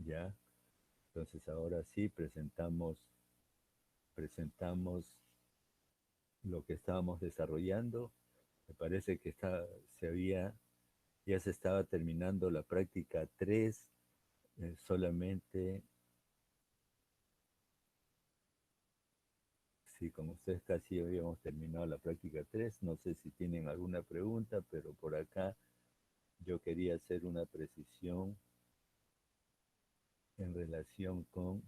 Ya. Entonces ahora sí presentamos lo que estábamos desarrollando. Me parece que ya se estaba terminando la práctica 3. Solamente, sí, con ustedes casi habíamos terminado la práctica 3. No sé si tienen alguna pregunta, pero por acá yo quería hacer una precisión en relación con,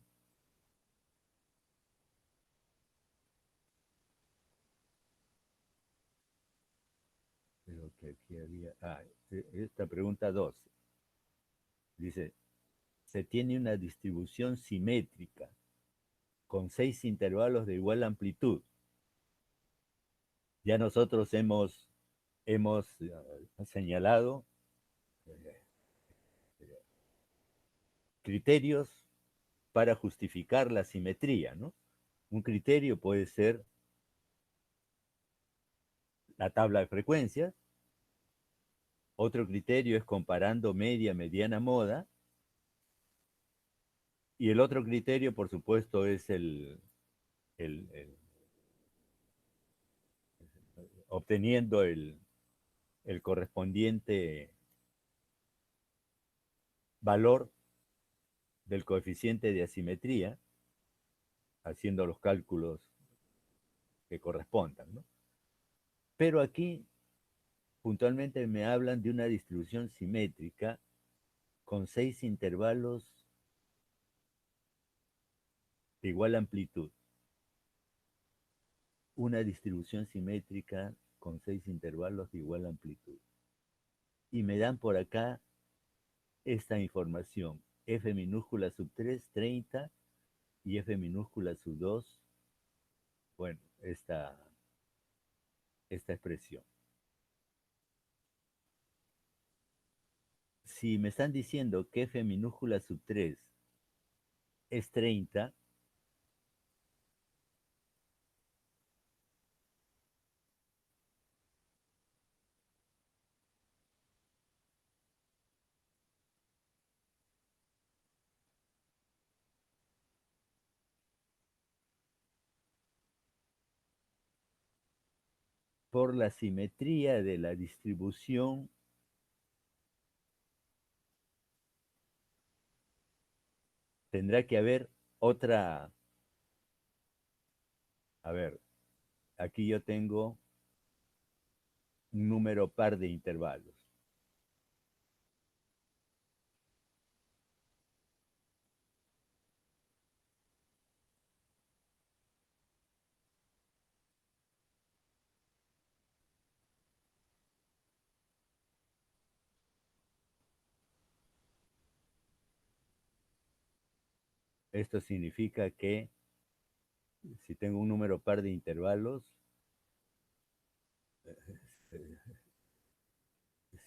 creo que aquí había, esta pregunta 2. Dice, se tiene una distribución simétrica con 6 intervalos de igual amplitud. Ya nosotros hemos señalado eh, criterios para justificar la simetría, ¿no? Un criterio puede ser la tabla de frecuencias, otro criterio es comparando media, mediana, moda, y el otro criterio, por supuesto, es el obteniendo el correspondiente valor del coeficiente de asimetría, haciendo los cálculos que correspondan, ¿no? Pero aquí puntualmente me hablan de una distribución simétrica con 6 intervalos de igual amplitud. Una distribución simétrica con 6 intervalos de igual amplitud. Y me dan por acá esta información. F minúscula sub 3, 30, y F minúscula sub 2, bueno, esta expresión. Si me están diciendo que F minúscula sub 3 es 30, por la simetría de la distribución, tendrá que haber otra, a ver, aquí yo tengo un número par de intervalos. Esto significa que si tengo un número par de intervalos,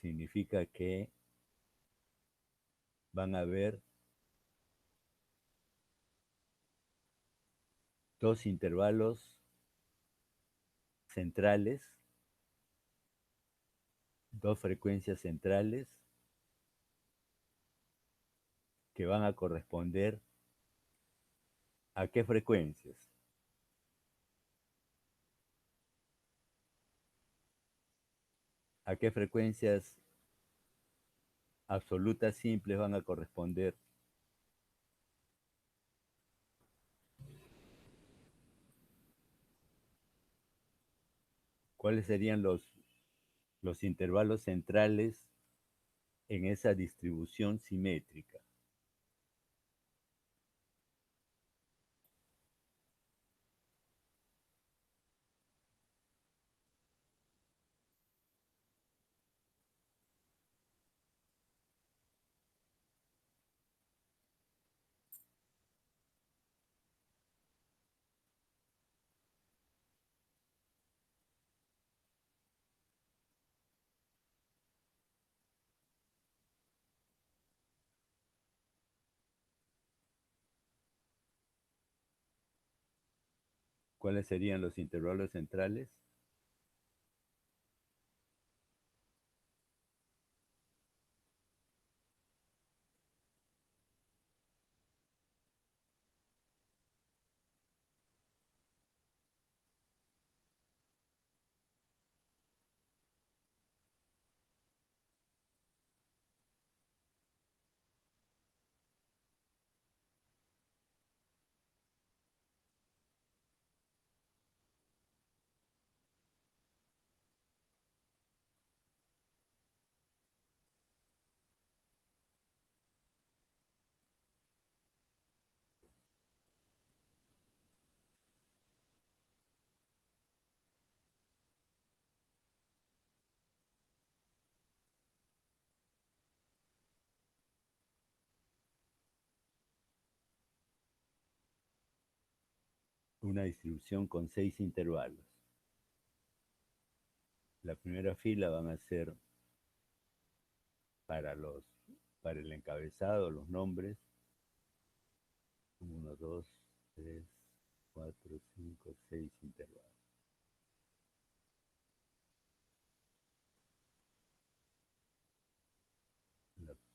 significa que van a haber dos intervalos centrales, dos frecuencias centrales que van a corresponder a qué frecuencias. A qué frecuencias absolutas simples van a corresponder. ¿Cuáles serían los intervalos centrales en esa distribución simétrica? ¿Cuáles serían los intervalos centrales? una distribución con 6 intervalos. La primera fila van a ser para el encabezado, los nombres. 1, 2, 3, 4, 5, 6 intervalos.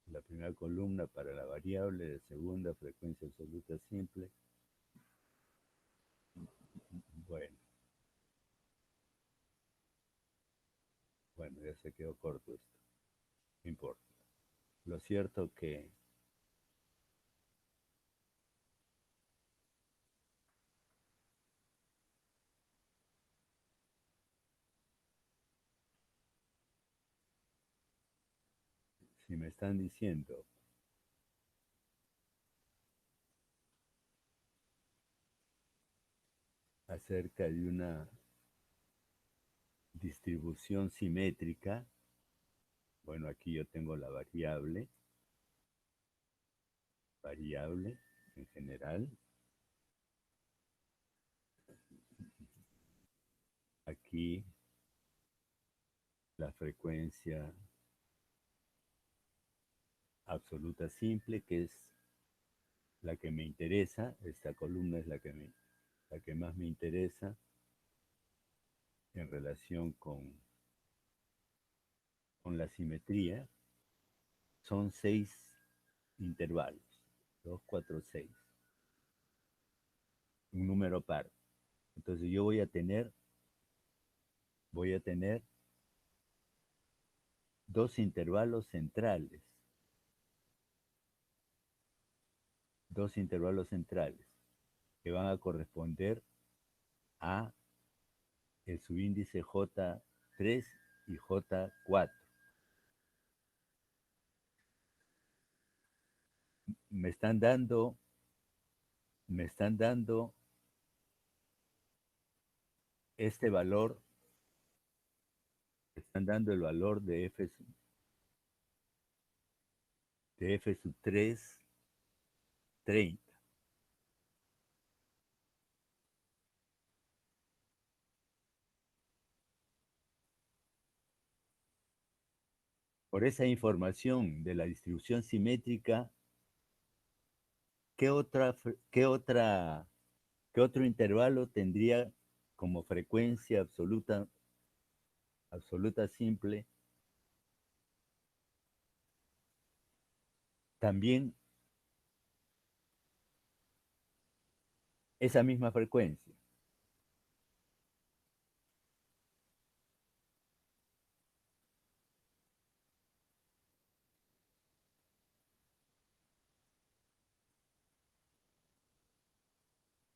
La primera columna para la variable, de segunda frecuencia absoluta simple. Bueno, ya se quedó corto esto. No importa. Lo cierto que si me están diciendo acerca de una distribución simétrica, bueno, aquí yo tengo la variable en general. Aquí la frecuencia absoluta simple, que es la que me interesa. Esta columna es la que más me interesa en relación con la simetría. Son 6 intervalos, 2, 4, 6. Un número par. Entonces yo voy a tener dos intervalos centrales. Dos intervalos centrales que van a corresponder a el subíndice J3 y J4. Me están dando este valor, me están dando el valor de F sub 3, 30. Por esa información de la distribución simétrica, ¿qué otro intervalo tendría como frecuencia absoluta simple también esa misma frecuencia?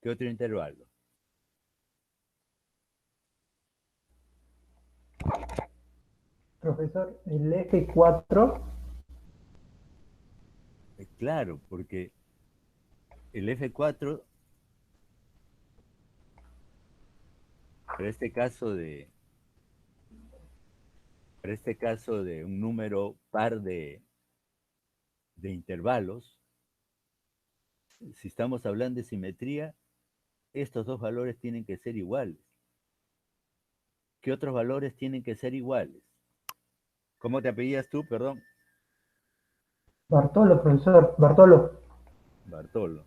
¿Qué otro intervalo? Profesor, el F4. Claro, porque el F4, para este caso de un número par de intervalos, si estamos hablando de simetría, estos dos valores tienen que ser iguales. ¿Qué otros valores tienen que ser iguales? ¿Cómo te apellías tú, perdón? Bartolo, profesor, Bartolo. Bartolo.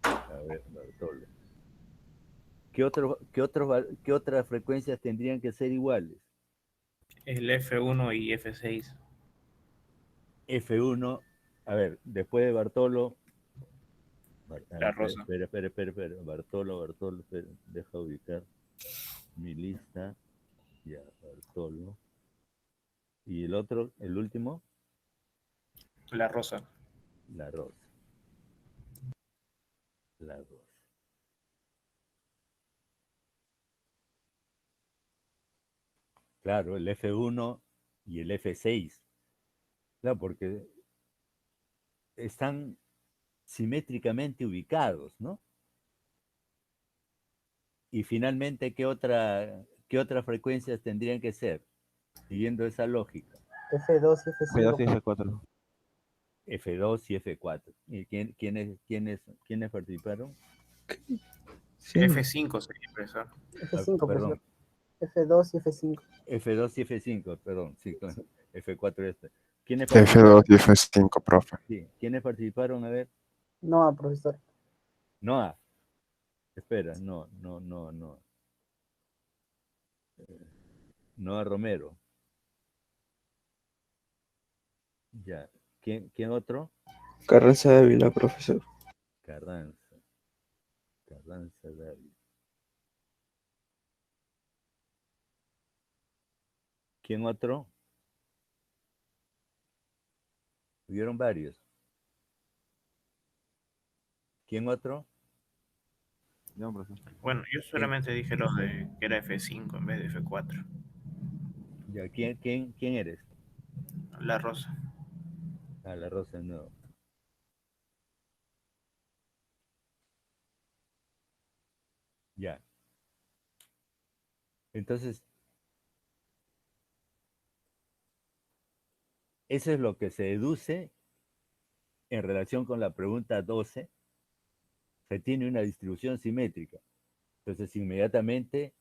A ver, Bartolo. ¿Qué otras frecuencias tendrían que ser iguales? El F1 y F6. F1, a ver, después de Bartolo, La rosa. espera, Bartolo, espera, deja ubicar mi lista, ya, Bartolo. ¿Y el otro, el último? La rosa. La rosa. La rosa. Claro, el F1 y el F6. Claro, porque están simétricamente ubicados, ¿no? Y finalmente, ¿qué otras frecuencias tendrían que ser? Siguiendo esa lógica. F2 y F2 F5. y F4. F2 y F4. ¿Y quiénes participaron? Sí. F5 sería, profesor. F5, Perdón, profesor. F2 y F5. F2 y F5, perdón, sí, Sí. F4 este. ¿Quiénes F2 participaron? y F5, profe. Sí, ¿quiénes participaron? A ver, No, profesor. Noah, espera, no. Noah Romero, ya. ¿Quién otro? Carranza Dávila, profesor. Carranza, Carranza David. ¿Quién otro? Hubieron varios. ¿Quién otro? No, profesor. Bueno, yo solamente dije lo de que era F5 en vez de F4. Ya, ¿quién eres? La Rosa. Ah, la Rosa, no. Ya. Entonces, eso es lo que se deduce en relación con la pregunta 12. Se tiene una distribución simétrica. Entonces, inmediatamente,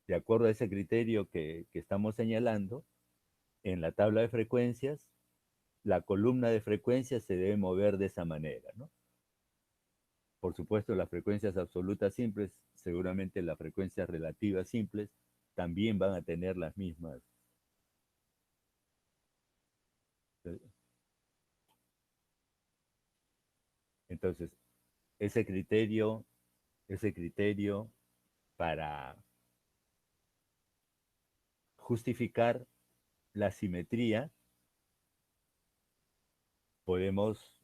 de acuerdo a ese criterio que estamos señalando, en la tabla de frecuencias, la columna de frecuencias se debe mover de esa manera, ¿no? Por supuesto, las frecuencias absolutas simples, seguramente las frecuencias relativas simples, también van a tener las mismas. Entonces, ese criterio para justificar la simetría, podemos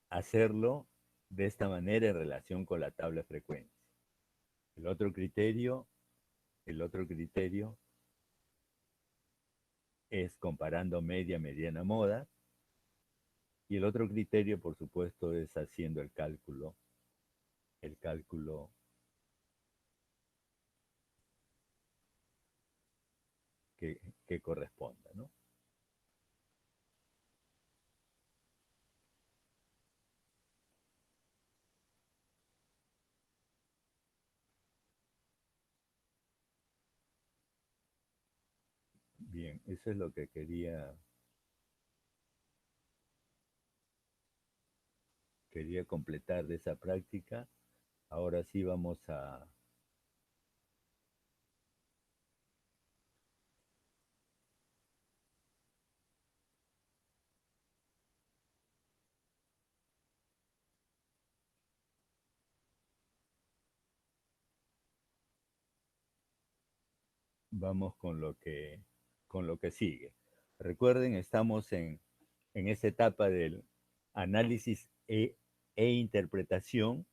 hacerlo de esta manera en relación con la tabla de frecuencias. El otro criterio es comparando media, mediana, moda, y el otro criterio, por supuesto, es haciendo el cálculo que corresponda, ¿no? Bien, eso es lo que quería completar de esa práctica. Ahora sí vamos con lo que sigue. Recuerden, estamos en esa etapa del análisis e interpretación,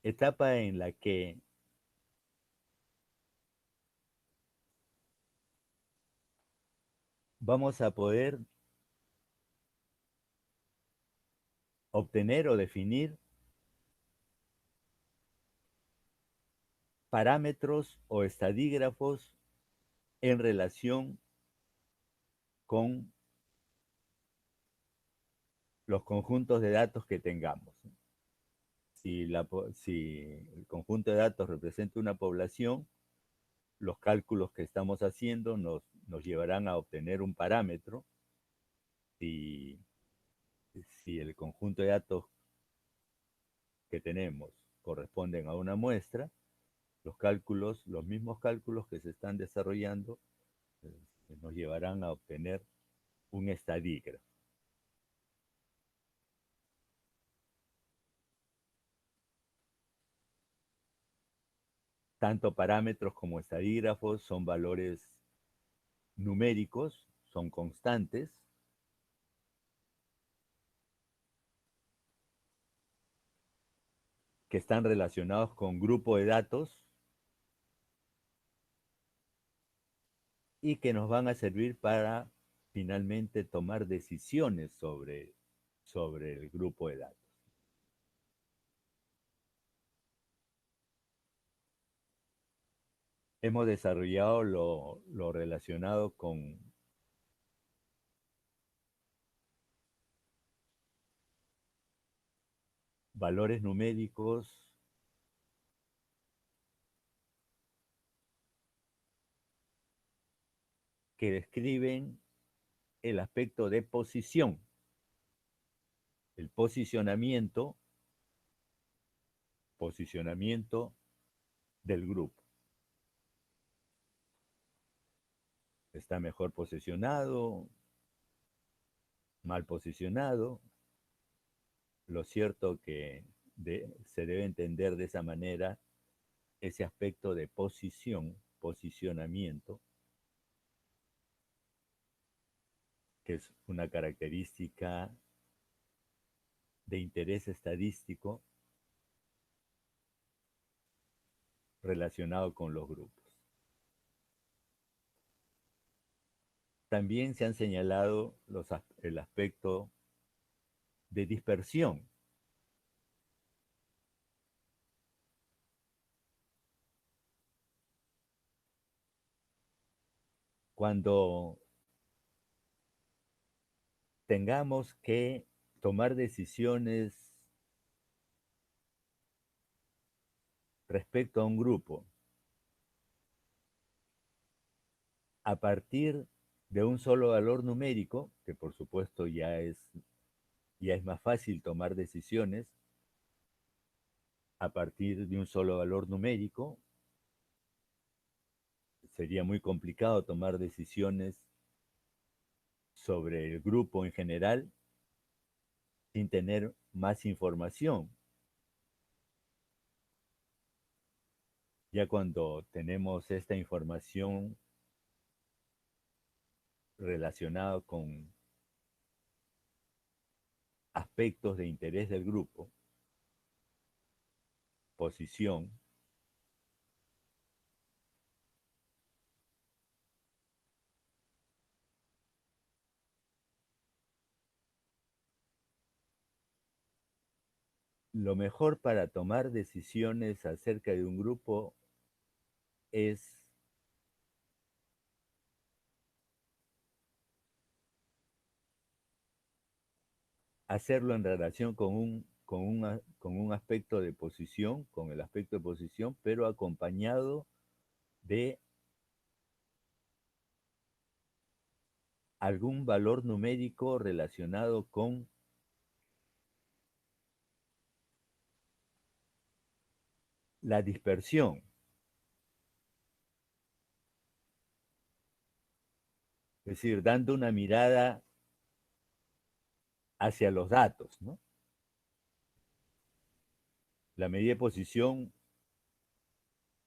etapa en la que vamos a poder obtener o definir parámetros o estadígrafos en relación con los conjuntos de datos que tengamos. Si el conjunto de datos representa una población, los cálculos que estamos haciendo nos llevarán a obtener un parámetro. Si, si el conjunto de datos que tenemos corresponden a una muestra, los mismos cálculos que se están desarrollando, eh, nos llevarán a obtener un estadígrafo. Tanto parámetros como estadígrafos son valores numéricos, son constantes, que están relacionados con grupo de datos y que nos van a servir para finalmente tomar decisiones sobre el grupo de datos. Hemos desarrollado lo relacionado valores numéricos que describen el aspecto de posición, el posicionamiento del grupo. Está mejor posicionado, mal posicionado. Lo cierto que se debe entender de esa manera ese aspecto de posicionamiento, que es una característica de interés estadístico relacionado con los grupos. También se han señalado el aspecto de dispersión. Cuando tengamos que tomar decisiones respecto a un grupo a partir de un solo valor numérico, que por supuesto ya es más fácil tomar decisiones a partir de un solo valor numérico, sería muy complicado tomar decisiones sobre el grupo en general sin tener más información. Ya cuando tenemos esta información relacionada con aspectos de interés del grupo, posición, lo mejor para tomar decisiones acerca de un grupo es hacerlo en relación con un aspecto de posición, con el aspecto de posición, pero acompañado de algún valor numérico relacionado con la dispersión. Es decir, dando una mirada hacia los datos, ¿no? La medida de posición,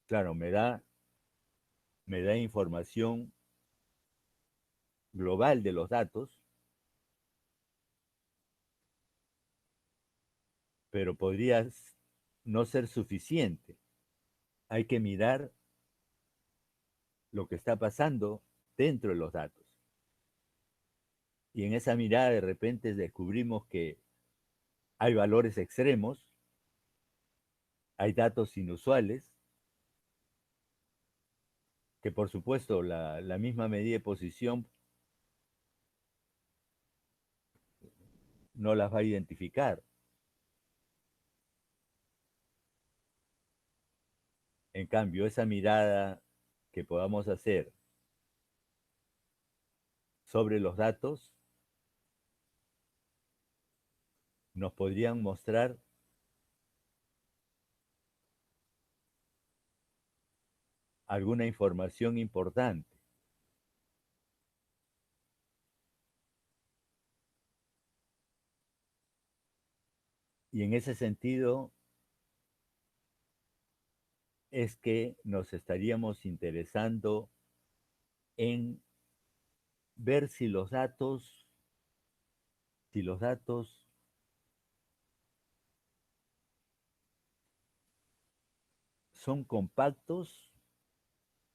claro, me da información global de los datos, pero podría no ser suficiente. Hay que mirar lo que está pasando dentro de los datos. Y en esa mirada de repente descubrimos que hay valores extremos, hay datos inusuales, que por supuesto la misma medida de posición no las va a identificar. En cambio, esa mirada que podamos hacer sobre los datos nos podrían mostrar alguna información importante. Y en ese sentido es que nos estaríamos interesando en ver si los datos son compactos,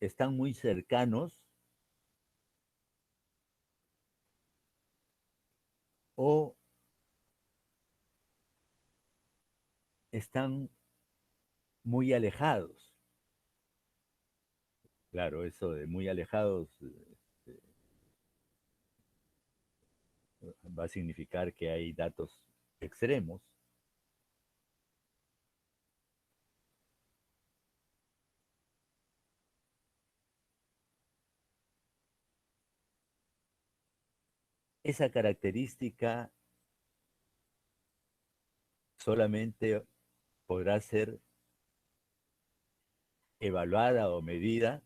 están muy cercanos o están muy alejados. Claro, eso de muy alejados va a significar que hay datos extremos. esa característica solamente podrá ser evaluada o medida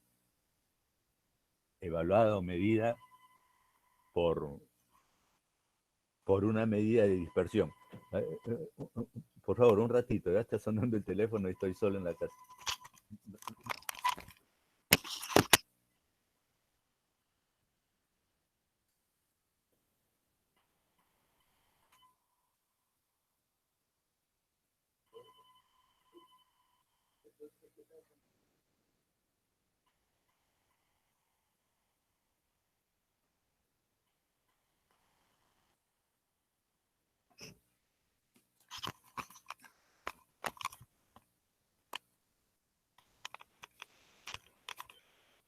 por, por una medida de dispersión. Por favor, un ratito, ya está sonando el teléfono y estoy solo en la casa.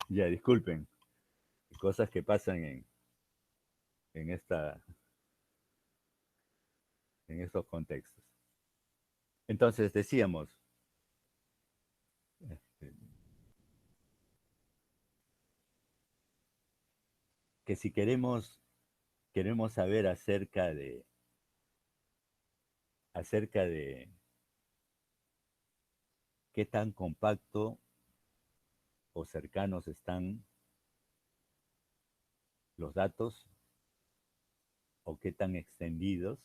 Ya, disculpen, cosas que pasan en, esta, en estos contextos. Entonces decíamos, que si queremos saber acerca de qué tan compacto o cercanos están los datos o qué tan extendidos,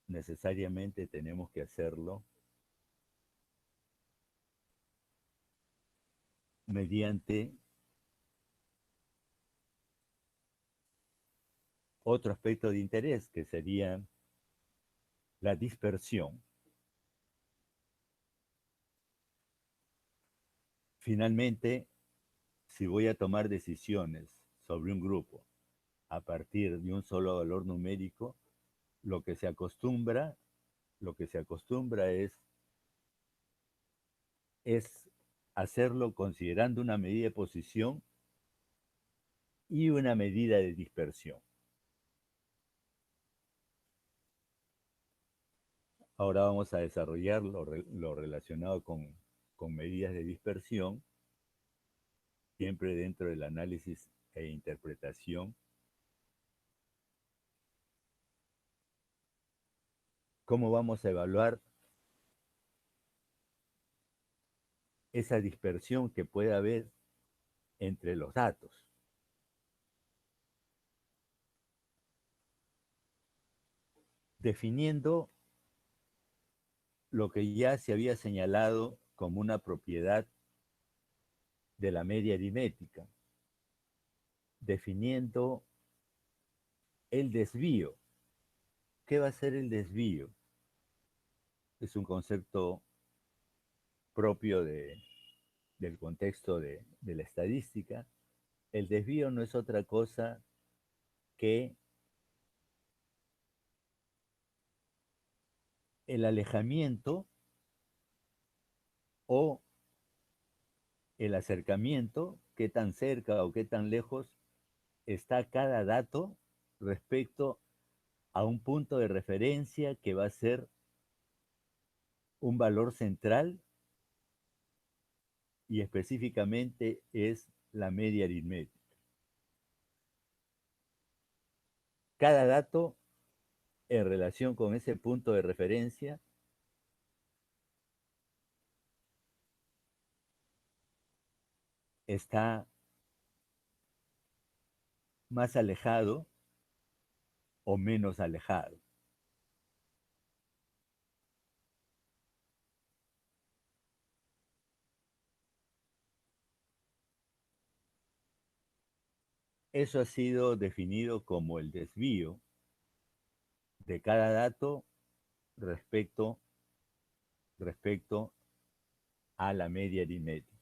necesariamente tenemos que hacerlo mediante otro aspecto de interés, que sería la dispersión. Finalmente, si voy a tomar decisiones sobre un grupo a partir de un solo valor numérico, lo que se acostumbra es hacerlo considerando una medida de posición y una medida de dispersión. Ahora vamos a desarrollar lo relacionado con medidas de dispersión, siempre dentro del análisis e interpretación. ¿Cómo vamos a evaluar esa dispersión que puede haber entre los datos? Definiendo lo que ya se había señalado como una propiedad de la media aritmética, definiendo el desvío. ¿Qué va a ser el desvío? Es un concepto propio del contexto de la estadística. El desvío no es otra cosa que el alejamiento o el acercamiento, qué tan cerca o qué tan lejos está cada dato respecto a un punto de referencia que va a ser un valor central y específicamente es la media aritmética. Cada dato en relación con ese punto de referencia está más alejado o menos alejado. Eso ha sido definido como el desvío de cada dato respecto a la media aritmética.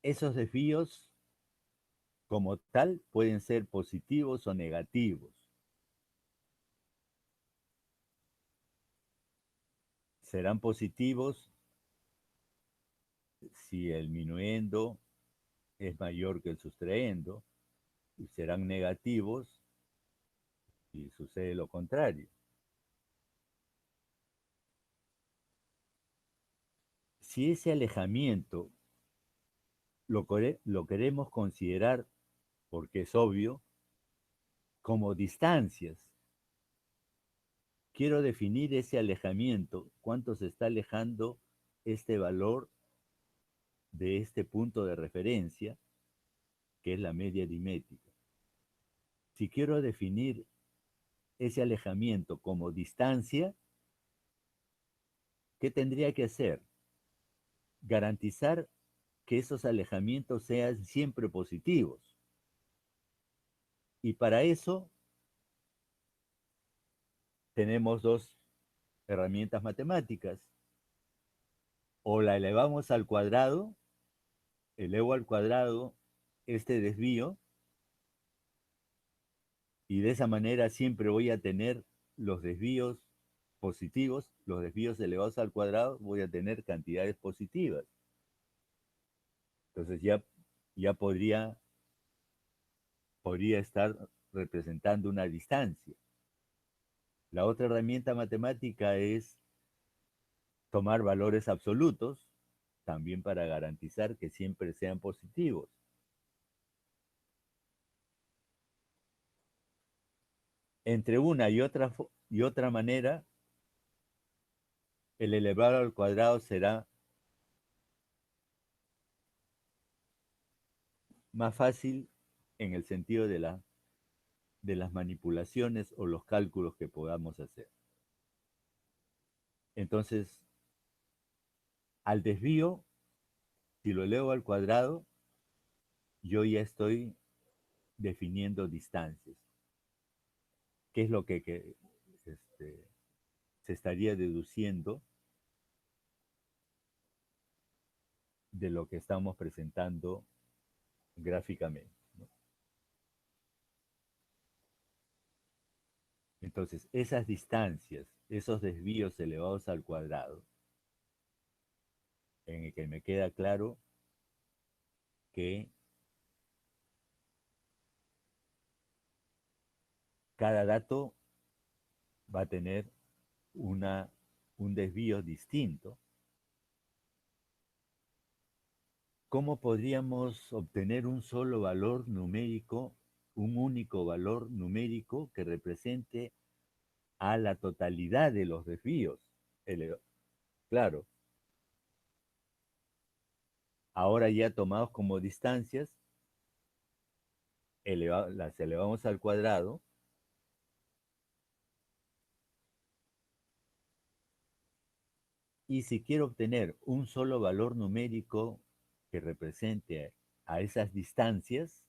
Esos desvíos, como tal, pueden ser positivos o negativos. Serán positivos si el minuendo es mayor que el sustraendo y serán negativos y sucede lo contrario. Si ese alejamiento lo queremos considerar, porque es obvio, como distancias, quiero definir ese alejamiento, cuánto se está alejando este valor de este punto de referencia, que es la media aritmética. Si quiero definir ese alejamiento como distancia, ¿qué tendría que hacer? Garantizar que esos alejamientos sean siempre positivos. Y para eso tenemos dos herramientas matemáticas. O la elevamos al cuadrado, elevo al cuadrado este desvío, y de esa manera siempre voy a tener los desvíos positivos, los desvíos elevados al cuadrado, voy a tener cantidades positivas. Entonces ya podría estar representando una distancia. La otra herramienta matemática es tomar valores absolutos, también para garantizar que siempre sean positivos. Entre una y otra manera, el elevado al cuadrado será más fácil en el sentido de las manipulaciones o los cálculos que podamos hacer. Entonces, al desvío, si lo elevo al cuadrado, yo ya estoy definiendo distancias. ¿Qué es lo que se estaría deduciendo de lo que estamos presentando gráficamente, ¿no? Entonces, esas distancias, esos desvíos elevados al cuadrado, en el que me queda claro que cada dato va a tener un desvío distinto. ¿Cómo podríamos obtener un solo valor numérico, un único valor numérico que represente a la totalidad de los desvíos? Claro, ahora ya tomados como distancias, las elevamos al cuadrado, y si quiero obtener un solo valor numérico que represente a esas distancias,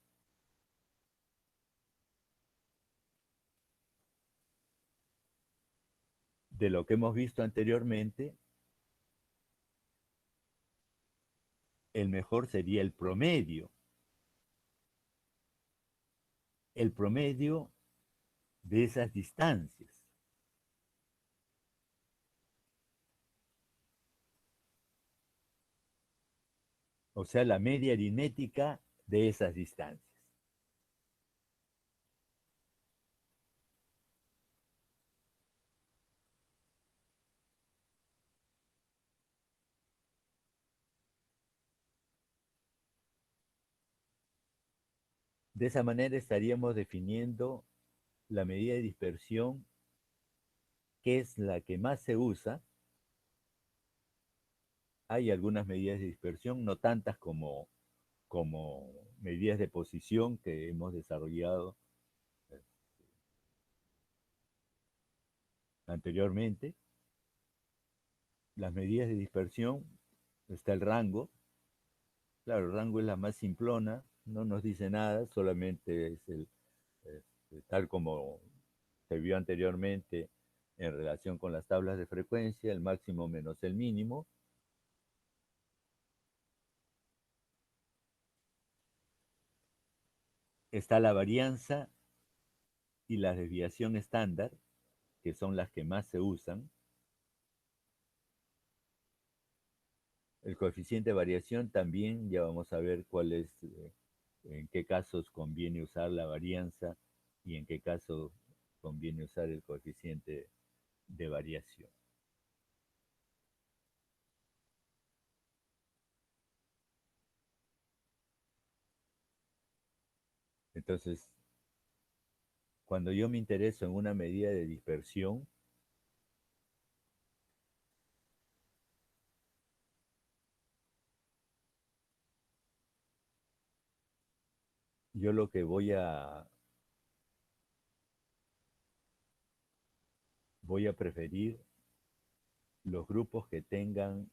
de lo que hemos visto anteriormente, el mejor sería el promedio de esas distancias. O sea, la media aritmética de esas distancias. De esa manera estaríamos definiendo la medida de dispersión, que es la que más se usa. Hay algunas medidas de dispersión, no tantas como medidas de posición que hemos desarrollado anteriormente. Las medidas de dispersión, está el rango. Claro, el rango es la más simplona, no nos dice nada, solamente es tal como se vio anteriormente en relación con las tablas de frecuencia, el máximo menos el mínimo. Está la varianza y la desviación estándar, que son las que más se usan. El coeficiente de variación también ya vamos a ver cuál es, en qué casos conviene usar la varianza y en qué caso conviene usar el coeficiente de variación. Entonces, cuando yo me intereso en una medida de dispersión, yo lo que voy a preferir los grupos que tengan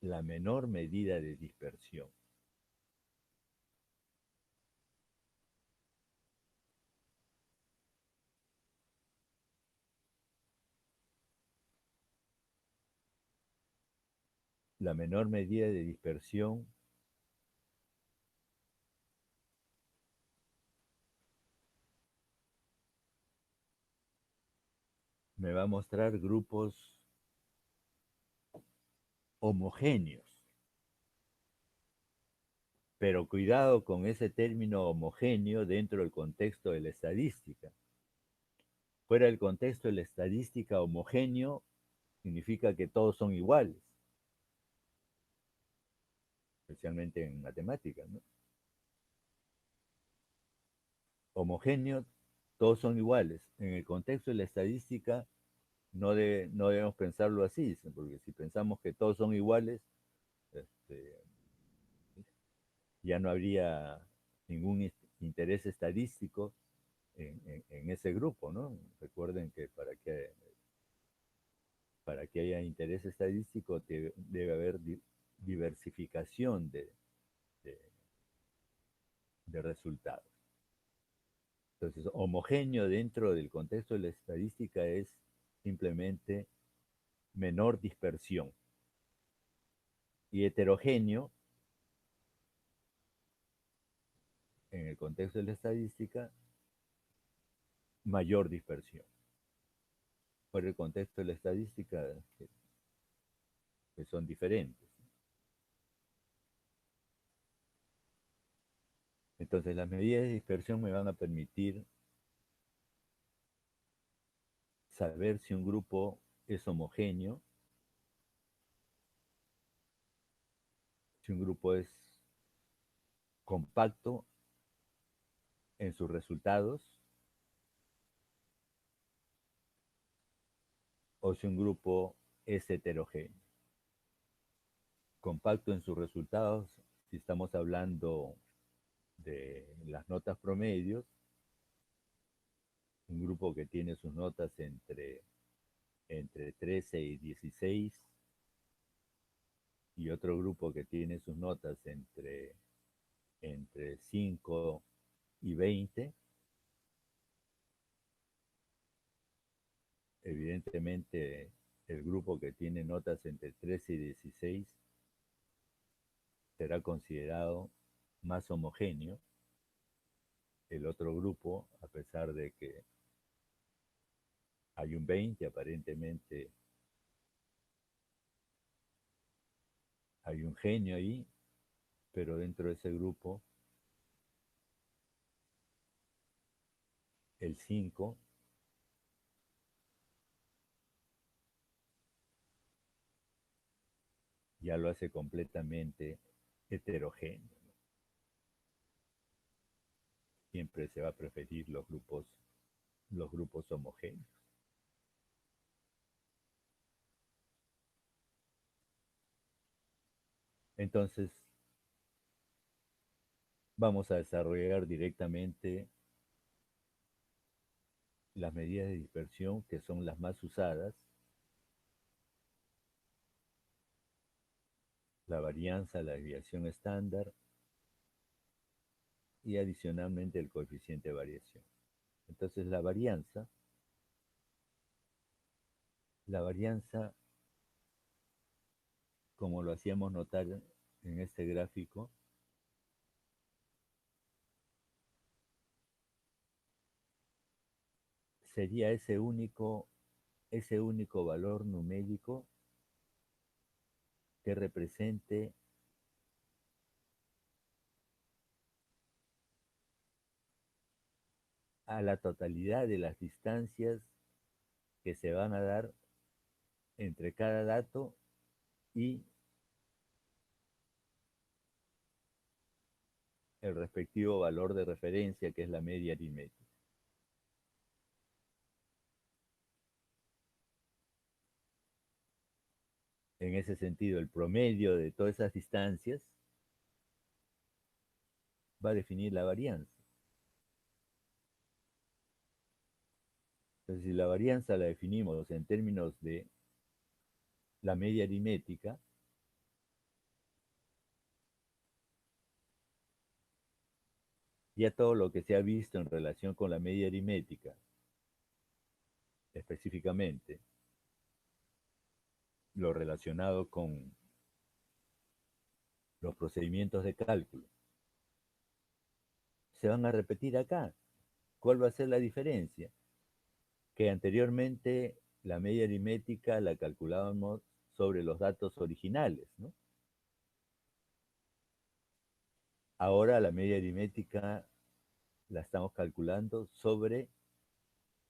la menor medida de dispersión. La menor medida de dispersión me va a mostrar grupos homogéneos. Pero cuidado con ese término homogéneo dentro del contexto de la estadística. Fuera del contexto de la estadística, homogéneo significa que todos son iguales, especialmente en matemáticas, ¿no? Homogéneo, todos son iguales. En el contexto de la estadística no debemos pensarlo así, porque si pensamos que todos son iguales, este, ya no habría ningún interés estadístico en ese grupo, ¿no? Recuerden que para que haya interés estadístico debe haber diversificación de, de resultados. Entonces, homogéneo dentro del contexto de la estadística es simplemente menor dispersión. Y heterogéneo, en el contexto de la estadística, mayor dispersión. Por el contexto de la estadística, que son diferentes. Entonces, las medidas de dispersión me van a permitir saber si un grupo es homogéneo, si un grupo es compacto en sus resultados, o si un grupo es heterogéneo. Compacto en sus resultados, si estamos hablando de las notas promedios, un grupo que tiene sus notas entre 13 y 16, y otro grupo que tiene sus notas entre 5 y 20, evidentemente el grupo que tiene notas entre 13 y 16 será considerado más homogéneo. El otro grupo, a pesar de que hay un 20, aparentemente hay un genio ahí, pero dentro de ese grupo, el 5 ya lo hace completamente heterogéneo. Siempre se va a preferir los grupos homogéneos. Entonces, vamos a desarrollar directamente las medidas de dispersión, que son las más usadas: la varianza, la desviación estándar y adicionalmente el coeficiente de variación. Entonces, la varianza, como lo hacíamos notar en este gráfico, sería ese único valor numérico que represente a la totalidad de las distancias que se van a dar entre cada dato y el respectivo valor de referencia, que es la media aritmética. En ese sentido, el promedio de todas esas distancias va a definir la varianza. Entonces, si la varianza la definimos en términos de la media aritmética, ya todo lo que se ha visto en relación con la media aritmética, específicamente lo relacionado con los procedimientos de cálculo, se van a repetir acá. ¿Cuál va a ser la diferencia? Que anteriormente la media aritmética la calculábamos sobre los datos originales, ¿no? Ahora la media aritmética la estamos calculando sobre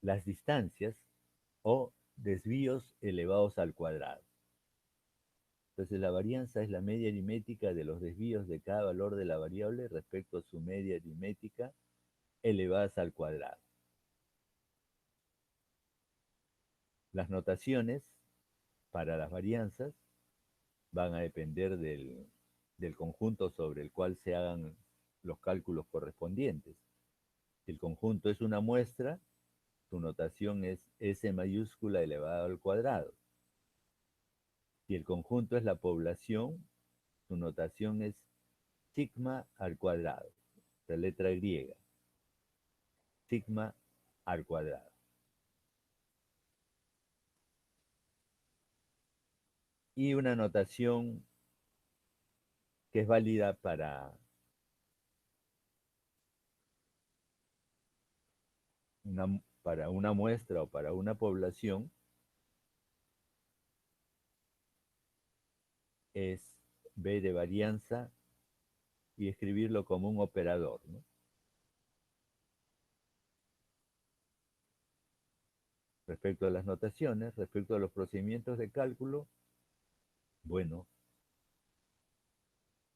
las distancias o desvíos elevados al cuadrado. Entonces la varianza es la media aritmética de los desvíos de cada valor de la variable respecto a su media aritmética elevadas al cuadrado. Las notaciones para las varianzas van a depender del conjunto sobre el cual se hagan los cálculos correspondientes. Si el conjunto es una muestra, su notación es S mayúscula elevado al cuadrado. Si el conjunto es la población, su notación es sigma al cuadrado, la letra griega. Sigma al cuadrado. Y una notación que es válida para una muestra o para una población es B de varianza y escribirlo como un operador, ¿no? Respecto a las notaciones, respecto a los procedimientos de cálculo, bueno,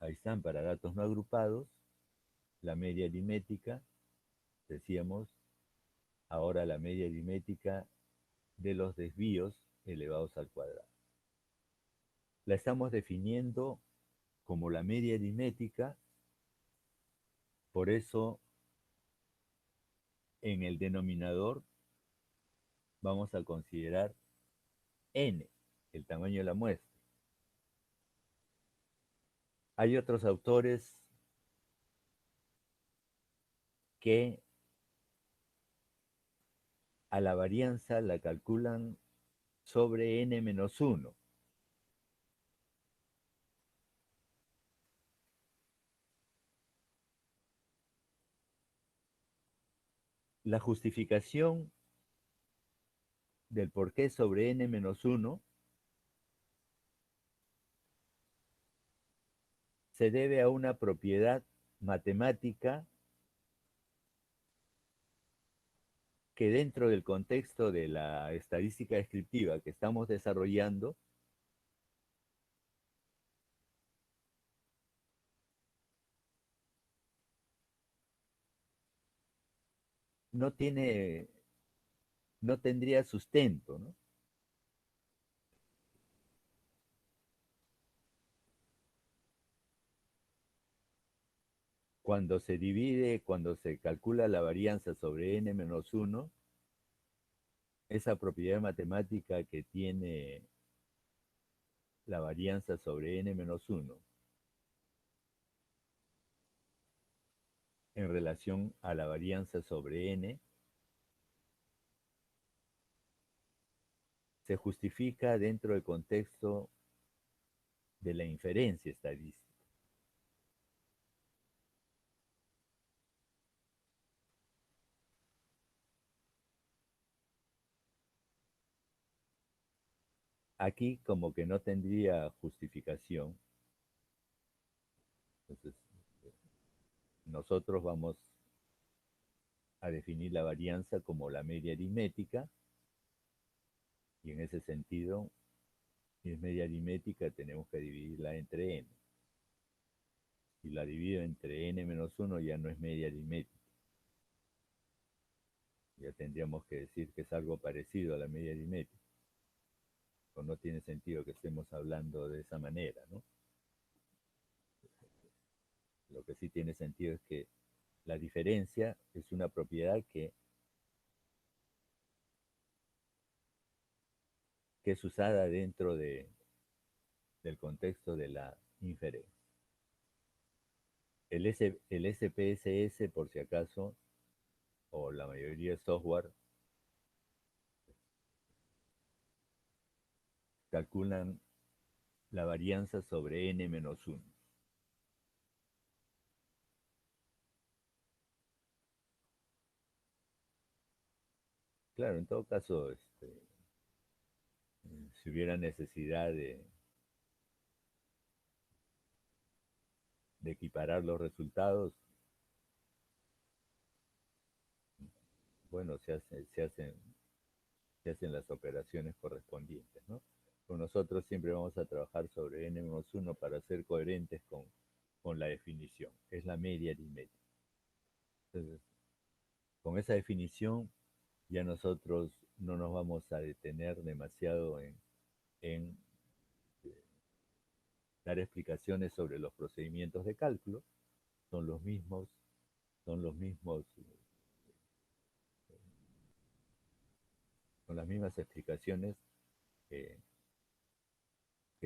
ahí están para datos no agrupados, la media aritmética, decíamos, ahora la media aritmética de los desvíos elevados al cuadrado. La estamos definiendo como la media aritmética, por eso en el denominador vamos a considerar n, el tamaño de la muestra. Hay otros autores que a la varianza la calculan sobre n-1. La justificación del por qué sobre n-1 se debe a una propiedad matemática que dentro del contexto de la estadística descriptiva que estamos desarrollando, no tendría sustento, ¿no? Cuando se divide, cuando se calcula la varianza sobre n-1, esa propiedad matemática que tiene la varianza sobre n-1 en relación a la varianza sobre n, se justifica dentro del contexto de la inferencia estadística. aquí como que no tendría justificación. Entonces, nosotros vamos a definir la varianza como la media aritmética, y en ese sentido, si es media aritmética, tenemos que dividirla entre n. Si la divido entre n menos 1, ya no es media aritmética. Ya tendríamos que decir que es algo parecido a la media aritmética. O no tiene sentido que estemos hablando de esa manera, ¿no? Lo que sí tiene sentido es que la diferencia es una propiedad que es usada dentro del contexto de la inferencia. El SPSS, por si acaso, o la mayoría de software, calculan la varianza sobre n menos 1. Claro, en todo caso, si hubiera necesidad de equiparar los resultados, bueno, se hacen las operaciones correspondientes, ¿no? Con nosotros siempre vamos a trabajar sobre n-1 para ser coherentes con la definición. Es la media aritmética. Entonces, con esa definición ya nosotros no nos vamos a detener demasiado en dar explicaciones sobre los procedimientos de cálculo. Son los mismos, son las mismas explicaciones que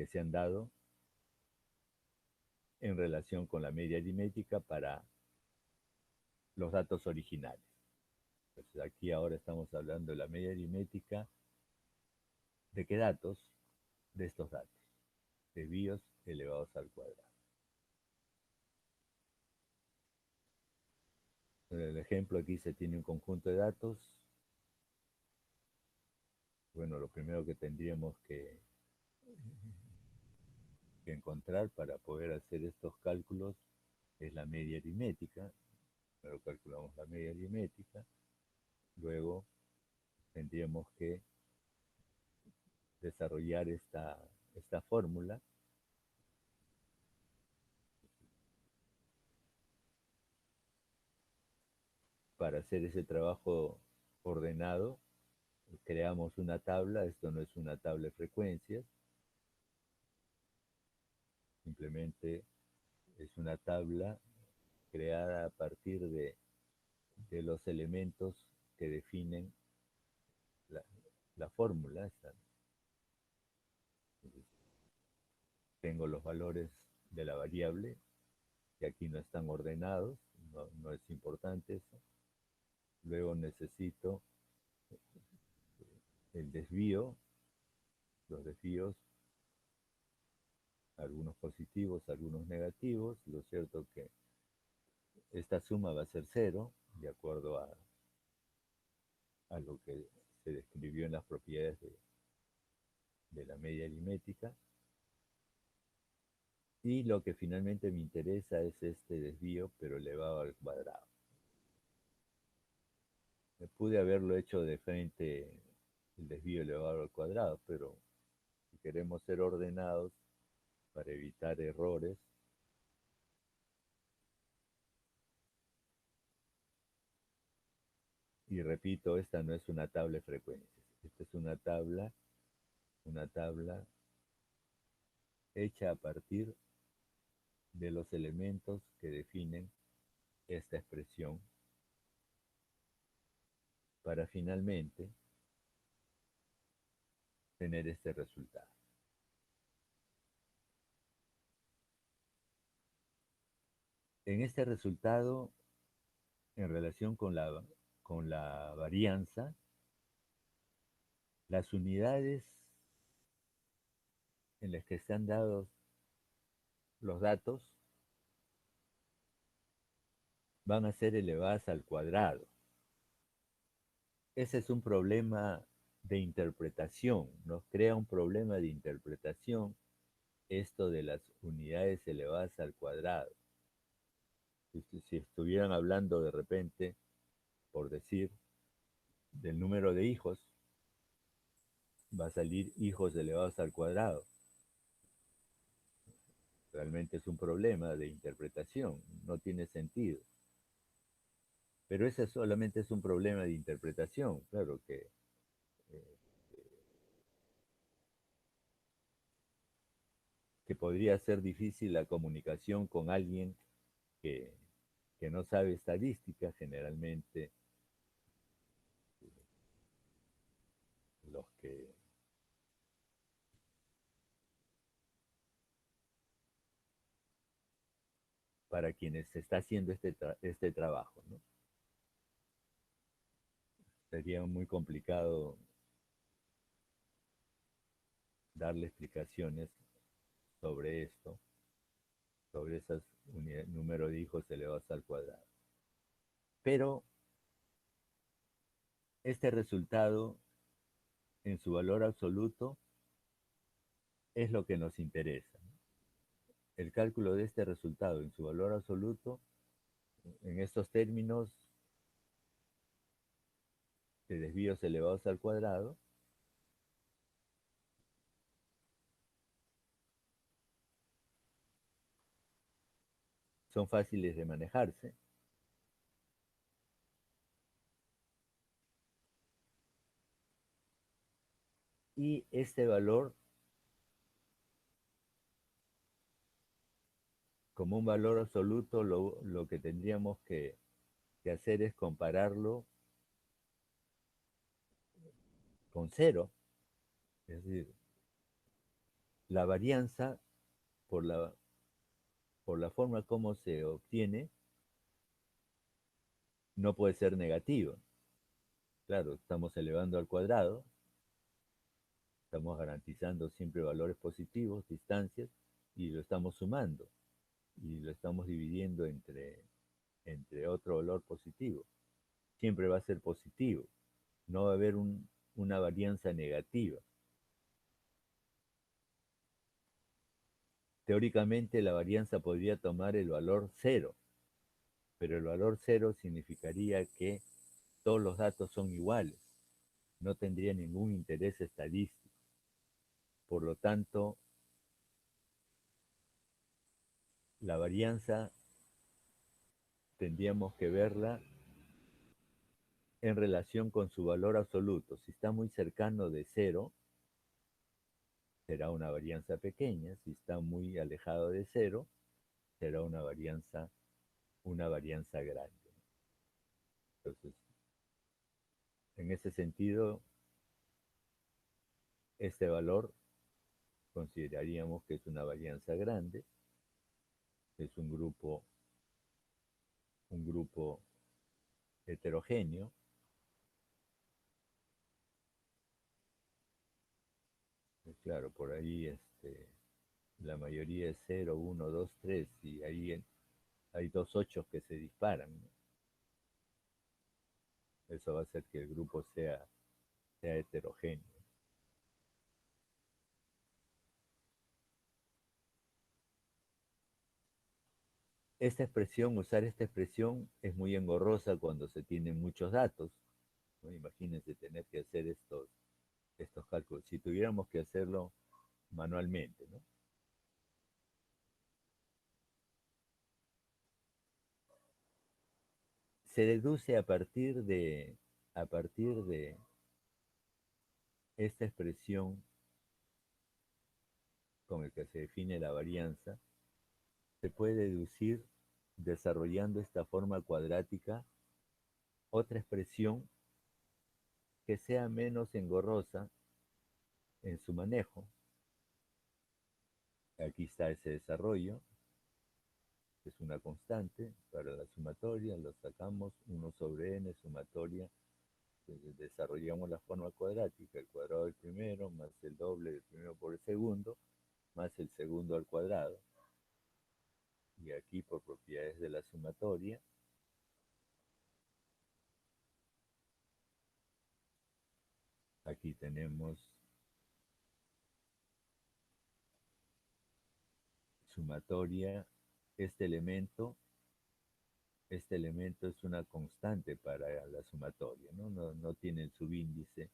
se han dado en relación con la media aritmética para los datos originales. Entonces aquí ahora estamos hablando de la media aritmética. ¿De qué datos? De estos datos, desvíos elevados al cuadrado. En el ejemplo aquí se tiene un conjunto de datos. Bueno, lo primero que tendríamos que encontrar para poder hacer estos cálculos es la media aritmética. Primero calculamos la media aritmética, luego tendríamos que desarrollar esta fórmula para hacer ese trabajo ordenado. Creamos una tabla. Esto no es una tabla de frecuencias, simplemente es una tabla creada a partir de los elementos que definen la fórmula. Tengo los valores de la variable, que aquí no están ordenados, no es importante eso. Luego necesito el desvío, los desvíos, algunos positivos, algunos negativos. Lo cierto que esta suma va a ser 0, de acuerdo a lo que se describió en las propiedades de la media aritmética. Y lo que finalmente me interesa es este desvío, pero elevado al cuadrado. Pude haberlo hecho de frente, el desvío elevado al cuadrado, pero si queremos ser ordenados para evitar errores, y repito, esta no es una tabla de frecuencias, esta es una tabla hecha a partir de los elementos que definen esta expresión para finalmente tener este resultado. En este resultado, en relación con la varianza, las unidades en las que están dados los datos van a ser elevadas al cuadrado. Ese es un problema de interpretación, nos crea un problema de interpretación esto de las unidades elevadas al cuadrado. Si estuvieran hablando de repente, por decir, del número de hijos, va a salir hijos elevados al cuadrado. Realmente es un problema de interpretación, no tiene sentido. Pero ese solamente es un problema de interpretación, claro eh, que podría ser difícil la comunicación con alguien que, que no sabe estadística. Generalmente los que para quienes se está haciendo este trabajo, ¿no? Sería muy complicado darle explicaciones sobre esto, sobre esos número de hijos elevados al cuadrado. Pero este resultado en su valor absoluto es lo que nos interesa. El cálculo de este resultado en su valor absoluto, en estos términos de desvíos elevados al cuadrado, son fáciles de manejarse. Y este valor, como un valor absoluto, lo que tendríamos que hacer es compararlo con cero. Es decir, la varianza, por la forma como se obtiene, no puede ser negativa. Claro, estamos elevando al cuadrado, estamos garantizando siempre valores positivos, distancias, y lo estamos sumando, y lo estamos dividiendo entre otro valor positivo. Siempre va a ser positivo, no va a haber una varianza negativa. Teóricamente la varianza podría tomar el valor cero, pero el valor cero significaría que todos los datos son iguales, no tendría ningún interés estadístico. Por lo tanto, la varianza tendríamos que verla en relación con su valor absoluto. Si está muy cercano de cero, será una varianza pequeña. Si está muy alejado de cero, será una varianza grande. Entonces, en ese sentido, este valor consideraríamos que es una varianza grande, es un grupo heterogéneo. Claro, por ahí la mayoría es 0, 1, 2, 3, y ahí hay dos 8 que se disparan, ¿no? Eso va a hacer que el grupo sea heterogéneo. Usar esta expresión es muy engorrosa cuando se tienen muchos datos, ¿no? Imagínense tener que hacer estos cálculos, si tuviéramos que hacerlo manualmente, ¿no? Se deduce a partir de esta expresión con la que se define la varianza, se puede deducir, desarrollando esta forma cuadrática, otra expresión que sea menos engorrosa en su manejo. Aquí está ese desarrollo, que es una constante para la sumatoria, lo sacamos 1 sobre n sumatoria, desarrollamos la forma cuadrática, el cuadrado del primero más el doble del primero por el segundo, más el segundo al cuadrado. Y aquí, por propiedades de la sumatoria, Aquí tenemos sumatoria. Este elemento es una constante para la sumatoria, ¿no? No tiene el subíndice.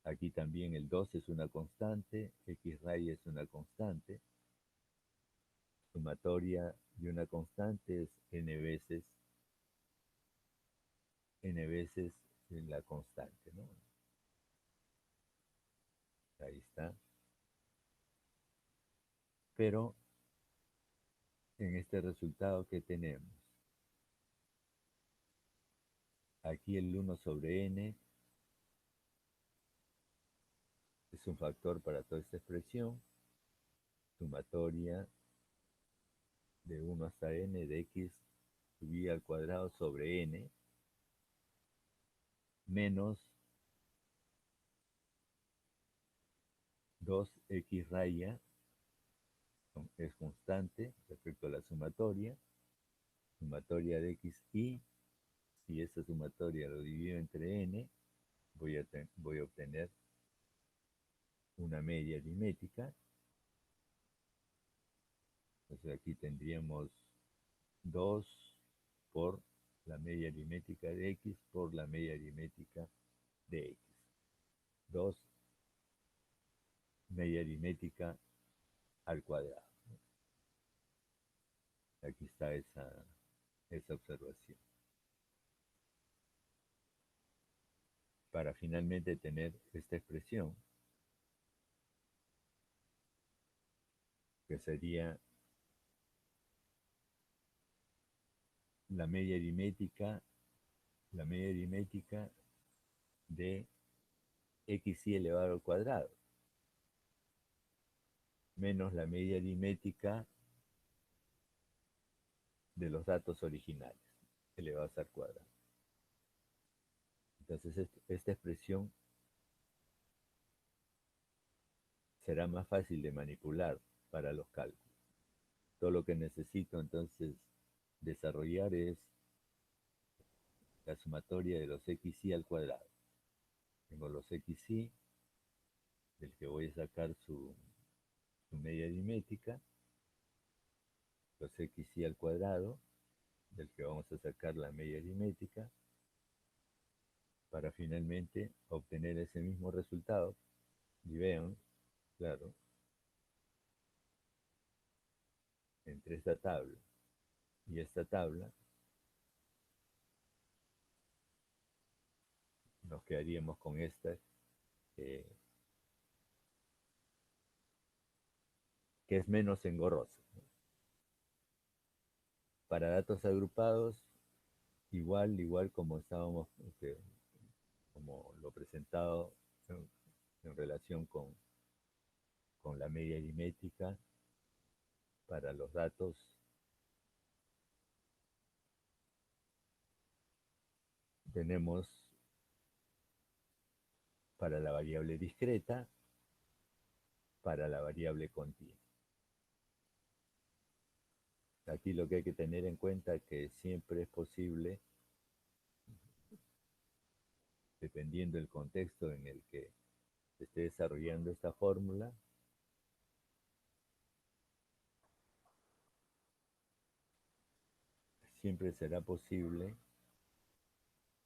Aquí también el 2 es una constante, x raya es una constante. Sumatoria de una constante es n veces la constante, ¿no? Ahí está. Pero en este resultado que tenemos, aquí el 1 sobre n es un factor para toda esta expresión, sumatoria de 1 hasta n de x sub i al cuadrado sobre n menos 2x raya es constante respecto a la sumatoria de x y si esta sumatoria lo divido entre n, voy a obtener una media aritmética. Entonces aquí tendríamos 2 por la media aritmética de x por la media aritmética de x. 2 media aritmética al cuadrado. Aquí está esa observación. Para finalmente tener esta expresión, que sería la media aritmética de xy elevado al cuadrado, menos la media aritmética de los datos originales, elevados al cuadrado. Entonces, esta expresión será más fácil de manipular para los cálculos. Todo lo que necesito entonces desarrollar es la sumatoria de los xy al cuadrado. Tengo los xy, del que voy a sacar su media aritmética, los xy al cuadrado, del que vamos a sacar la media aritmética, para finalmente obtener ese mismo resultado. Y vean, claro, entre esta tabla y esta tabla, nos quedaríamos con esta, que es menos engorrosa. Para datos agrupados, igual como estábamos, como lo presentado en relación con la media aritmética, para los datos tenemos para la variable discreta, para la variable continua. Aquí lo que hay que tener en cuenta es que siempre es posible, dependiendo del contexto en el que se esté desarrollando esta fórmula, siempre será posible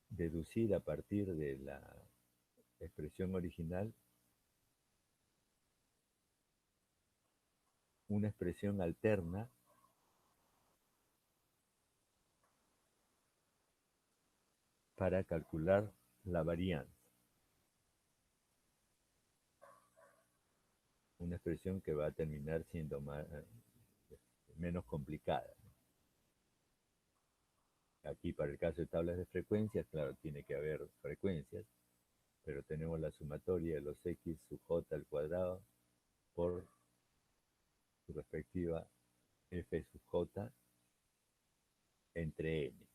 deducir a partir de la expresión original una expresión alterna para calcular la varianza. Una expresión que va a terminar siendo menos complicada. Aquí para el caso de tablas de frecuencias, claro, tiene que haber frecuencias, pero tenemos la sumatoria de los x sub j al cuadrado por su respectiva f sub j entre n,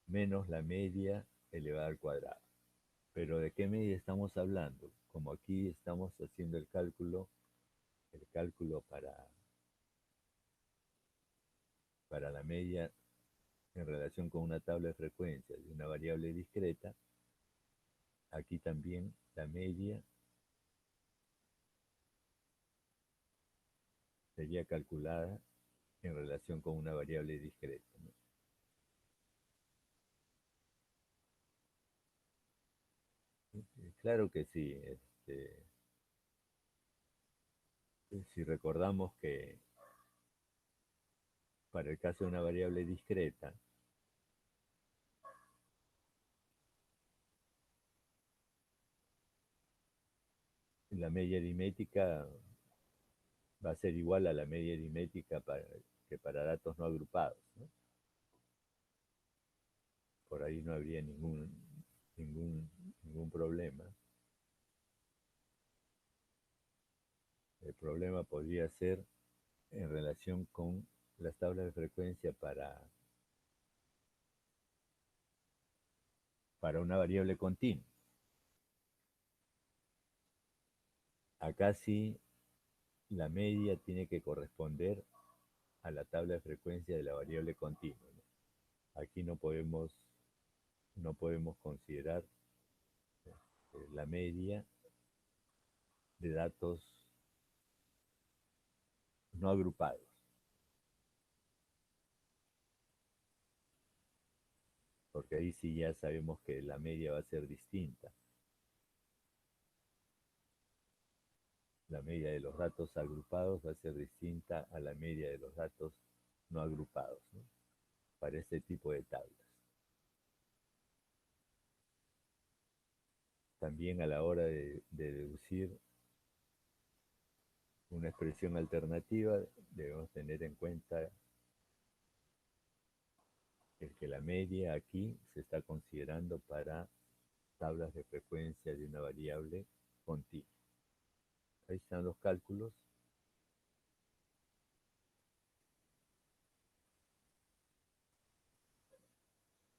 menos la media elevada al cuadrado. Pero ¿de qué media estamos hablando? Como aquí estamos haciendo el cálculo para la media en relación con una tabla de frecuencias de una variable discreta, aquí también la media sería calculada en relación con una variable discreta, ¿no? Claro que sí. Si recordamos que para el caso de una variable discreta, la media aritmética va a ser igual a la media aritmética que para datos no agrupados, ¿no? Por ahí no habría ningún problema. El problema podría ser en relación con las tablas de frecuencia para una variable continua. Acá sí la media tiene que corresponder a la tabla de frecuencia de la variable continua, ¿no? Aquí no podemos considerar la media de datos no agrupados, porque ahí sí ya sabemos que la media va a ser distinta. La media de los datos agrupados va a ser distinta a la media de los datos no agrupados, ¿no? Para este tipo de tablas. También a la hora de deducir una expresión alternativa, debemos tener en cuenta que la media aquí se está considerando para tablas de frecuencia de una variable continua. Ahí están los cálculos.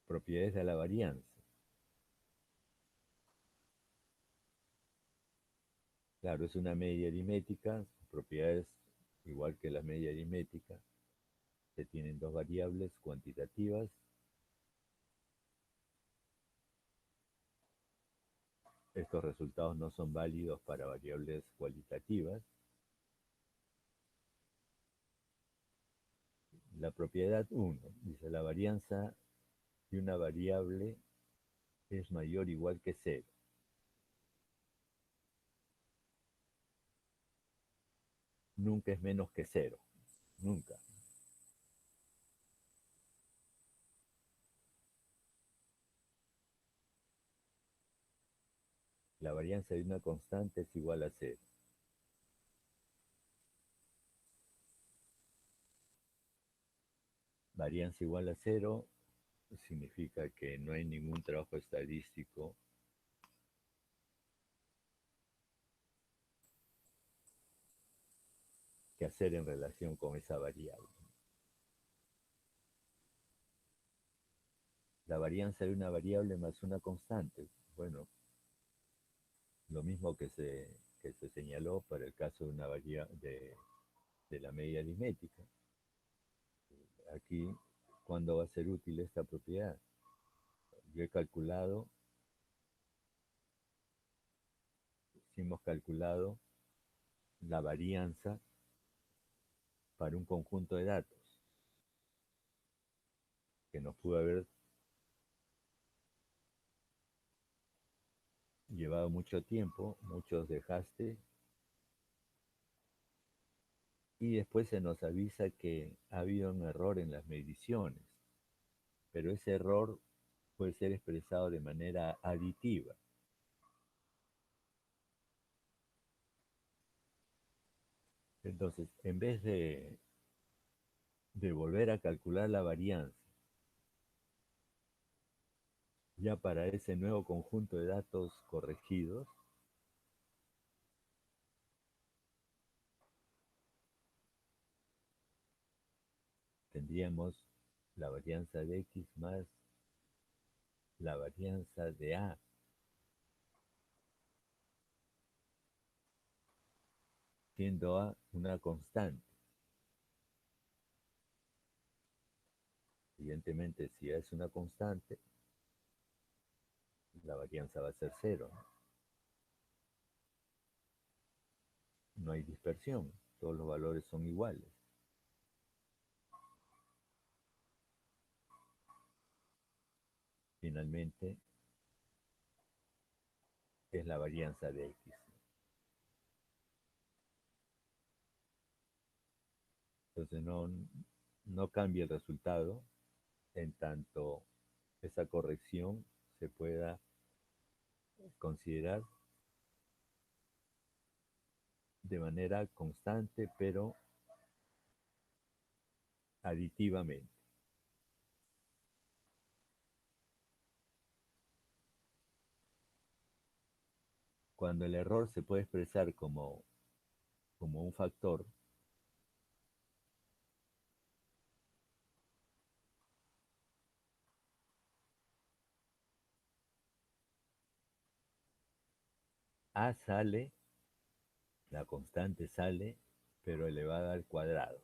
Propiedades de la varianza. Claro, es una media aritmética, propiedades igual que la media aritmética. Se tienen dos variables cuantitativas. Estos resultados no son válidos para variables cualitativas. La propiedad 1 dice la varianza de una variable es mayor o igual que 0. Nunca es menos que 0. Nunca. La varianza de una constante es igual a 0. Varianza igual a 0 significa que no hay ningún trabajo estadístico que hacer en relación con esa variable. La varianza de una variable más una constante. Bueno, lo mismo que se señaló para el caso de una variable de la media aritmética. Aquí, ¿cuándo va a ser útil esta propiedad? Yo he calculado, si hemos calculado la varianza para un conjunto de datos que nos pudo haber llevado mucho tiempo, muchos desgastes, y después se nos avisa que ha habido un error en las mediciones, pero ese error puede ser expresado de manera aditiva. Entonces, en vez de volver a calcular la varianza, ya para ese nuevo conjunto de datos corregidos, tendríamos la varianza de X más la varianza de A, siendo A una constante. Consiguientemente, si es una constante, la varianza va a ser cero. No hay dispersión, todos los valores son iguales. Finalmente, es la varianza de X. Entonces no cambia el resultado en tanto esa corrección se pueda considerar de manera constante, pero aditivamente. Cuando el error se puede expresar como un factor, A sale, la constante sale, pero elevada al cuadrado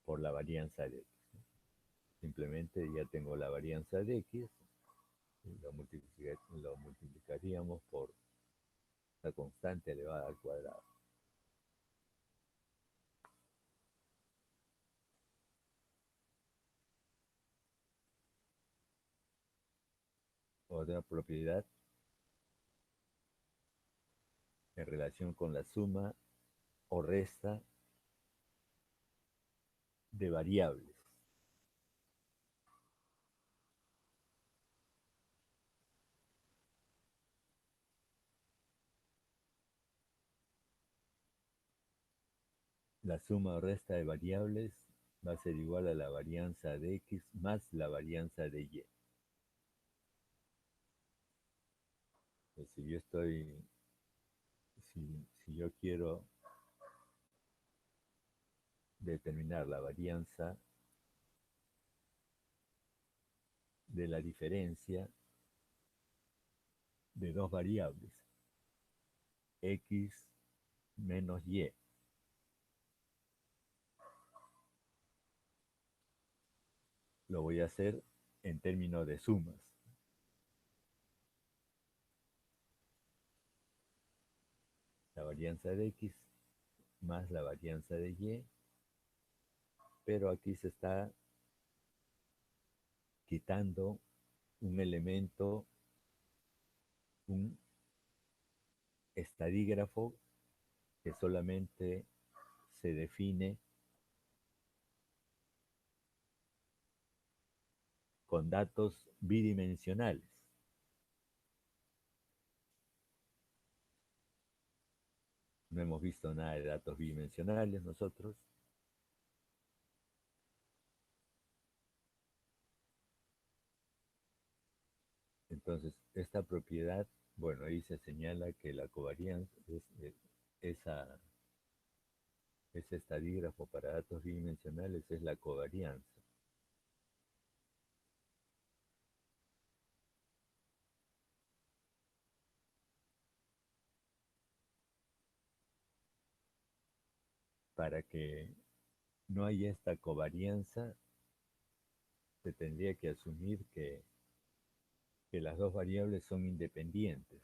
por la varianza de X. Simplemente ya tengo la varianza de X, lo multiplicaríamos por la constante elevada al cuadrado. Otra propiedad en relación con la suma o resta de variables. La suma o resta de variables va a ser igual a la varianza de X más la varianza de Y. Pues si yo quiero determinar la varianza de la diferencia de dos variables, X menos Y, lo voy a hacer en términos de sumas. La varianza de X más la varianza de Y, pero aquí se está quitando un elemento, un estadígrafo que solamente se define con datos bidimensionales. No hemos visto nada de datos bidimensionales nosotros. Entonces, esta propiedad, bueno, ahí se señala que la covarianza ese estadígrafo para datos bidimensionales es la covarianza. Para que no haya esta covarianza, se tendría que asumir que las dos variables son independientes.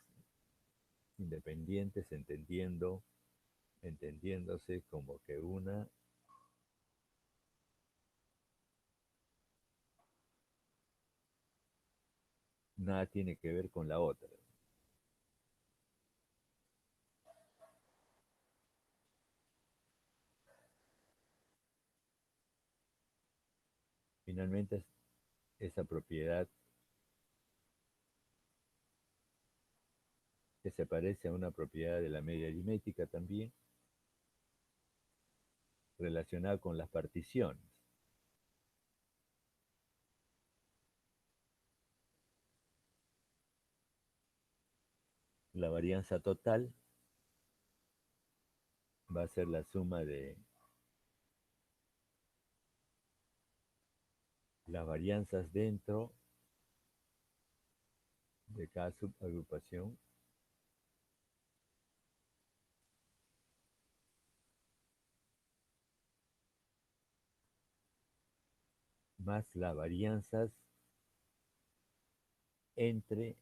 Independientes entendiéndose como que una nada tiene que ver con la otra. Finalmente, esa propiedad que se parece a una propiedad de la media aritmética también, relacionada con las particiones. La varianza total va a ser la suma de las varianzas dentro de cada subagrupación más las varianzas entre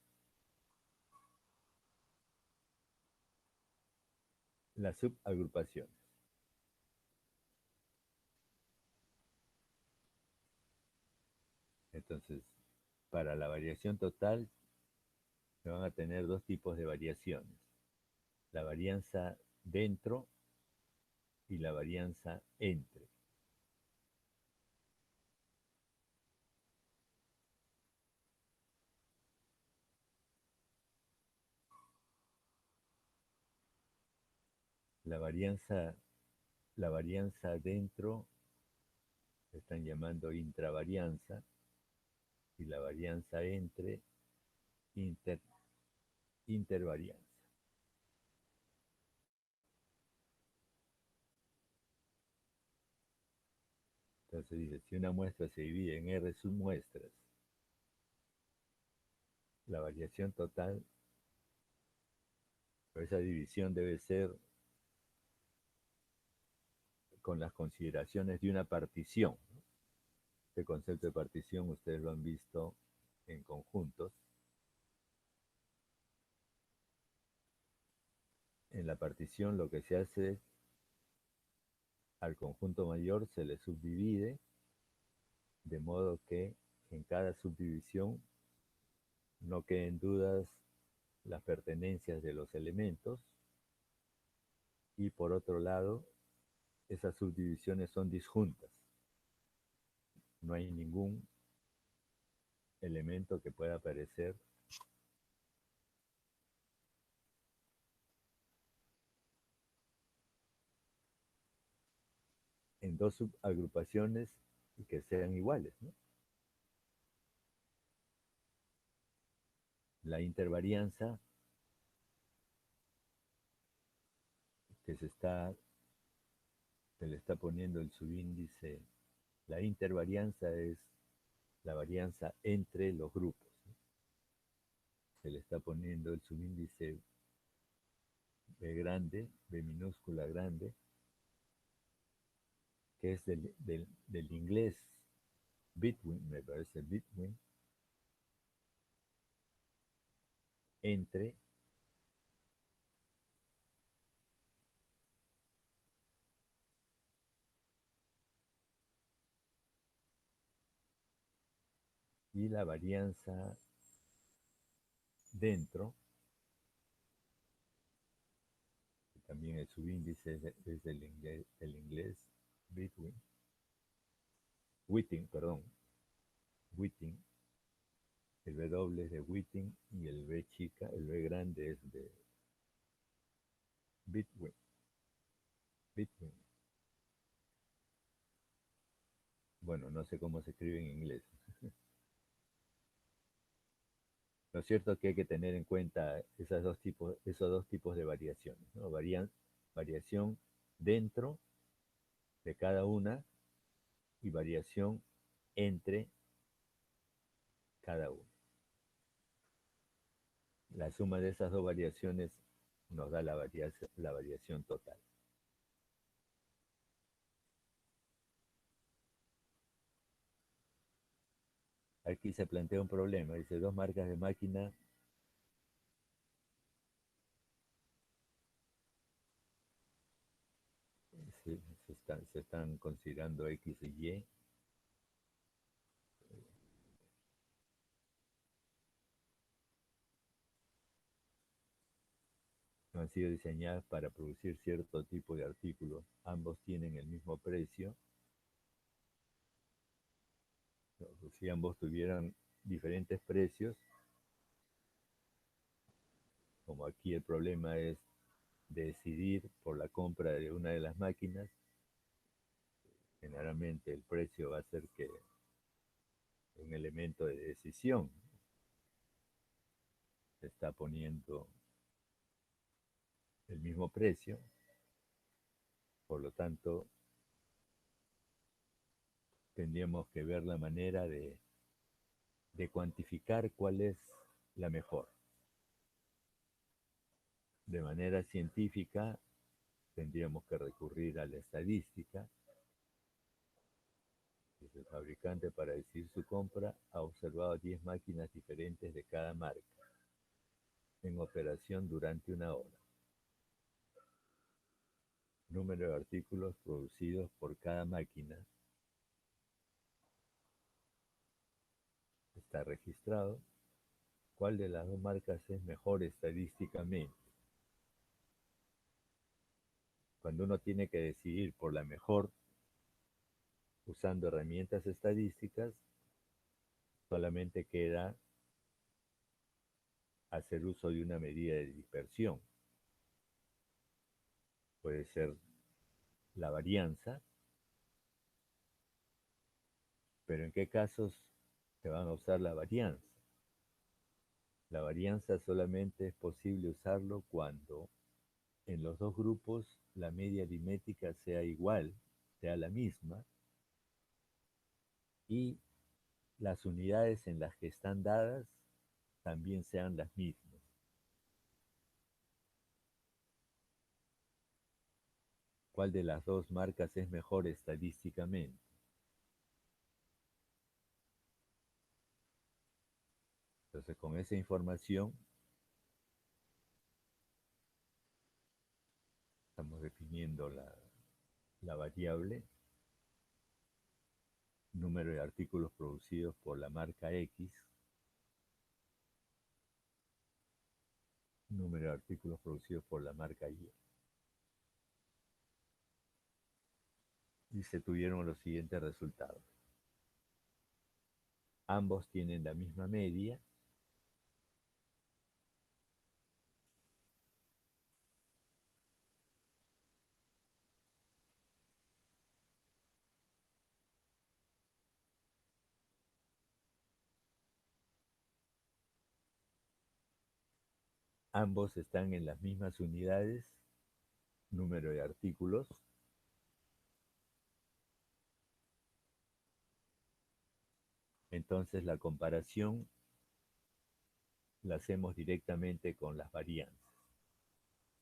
las subagrupaciones. Entonces, para la variación total se van a tener dos tipos de variaciones: la varianza dentro y la varianza entre. La varianza dentro se están llamando intravarianza, y la varianza entre intervarianza. Entonces dice, si una muestra se divide en R submuestras, la variación total, pero esa división debe ser con las consideraciones de una partición. Este concepto de partición ustedes lo han visto en conjuntos. En la partición lo que se hace es, al conjunto mayor se le subdivide, de modo que en cada subdivisión no queden dudas las pertenencias de los elementos, y por otro lado, esas subdivisiones son disjuntas. No hay ningún elemento que pueda aparecer en dos subagrupaciones y que sean iguales, ¿no? La intervarianza, que se le está poniendo el subíndice, la intervarianza es la varianza entre los grupos, ¿no? Se le está poniendo el subíndice B grande, B minúscula grande, que es del inglés between, me parece, between, entre, y la varianza dentro, que también el subíndice es del inglés between, within, perdón, within, el W es de within y el B chica, el B grande es de between, between. Bueno, no sé cómo se escribe en inglés. Lo cierto es que hay que tener en cuenta esos dos tipos de variaciones, ¿no? Variación dentro de cada una y variación entre cada una. La suma de esas dos variaciones nos da la variación total. Aquí se plantea un problema, dice, dos marcas de máquina se están considerando X y Y. Han sido diseñadas para producir cierto tipo de artículos. Ambos tienen el mismo precio. Si ambos tuvieran diferentes precios, como aquí el problema es decidir por la compra de una de las máquinas, generalmente el precio va a ser que un elemento de decisión se está poniendo el mismo precio, por lo tanto tendríamos que ver la manera de cuantificar cuál es la mejor. De manera científica tendríamos que recurrir a la estadística El fabricante, para decidir su compra, ha observado 10 máquinas diferentes de cada marca en operación durante una hora. Número de artículos producidos por cada máquina está registrado. ¿Cuál de las dos marcas es mejor estadísticamente? Cuando uno tiene que decidir por la mejor usando herramientas estadísticas, solamente queda hacer uso de una medida de dispersión. Puede ser la varianza, pero ¿en qué casos se van a usar la varianza? La varianza solamente es posible usarlo cuando en los dos grupos la media aritmética sea igual, sea la misma, y las unidades en las que están dadas también sean las mismas. ¿Cuál de las dos marcas es mejor estadísticamente? Entonces, con esa información estamos definiendo la variable número de artículos producidos por la marca X, número de artículos producidos por la marca Y. Y se tuvieron los siguientes resultados. Ambos tienen la misma media. Ambos están en las mismas unidades, número de artículos. Entonces la comparación la hacemos directamente con las varianzas.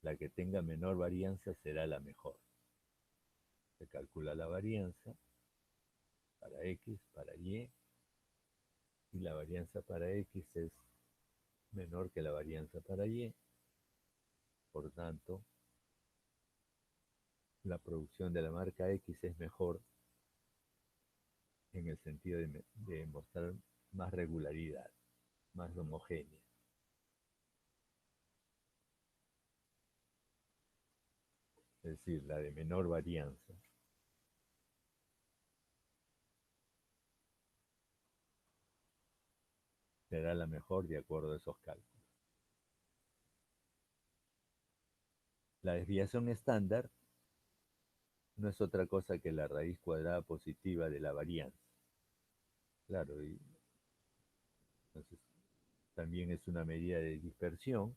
La que tenga menor varianza será la mejor. Se calcula la varianza para X, para Y, y la varianza para X es menor que la varianza para Y. Por tanto, la producción de la marca X es mejor en el sentido de mostrar más regularidad, más homogénea. Es decir, la de menor varianza. Será la mejor de acuerdo a esos cálculos. La desviación estándar no es otra cosa que la raíz cuadrada positiva de la varianza. Claro, y entonces también es una medida de dispersión.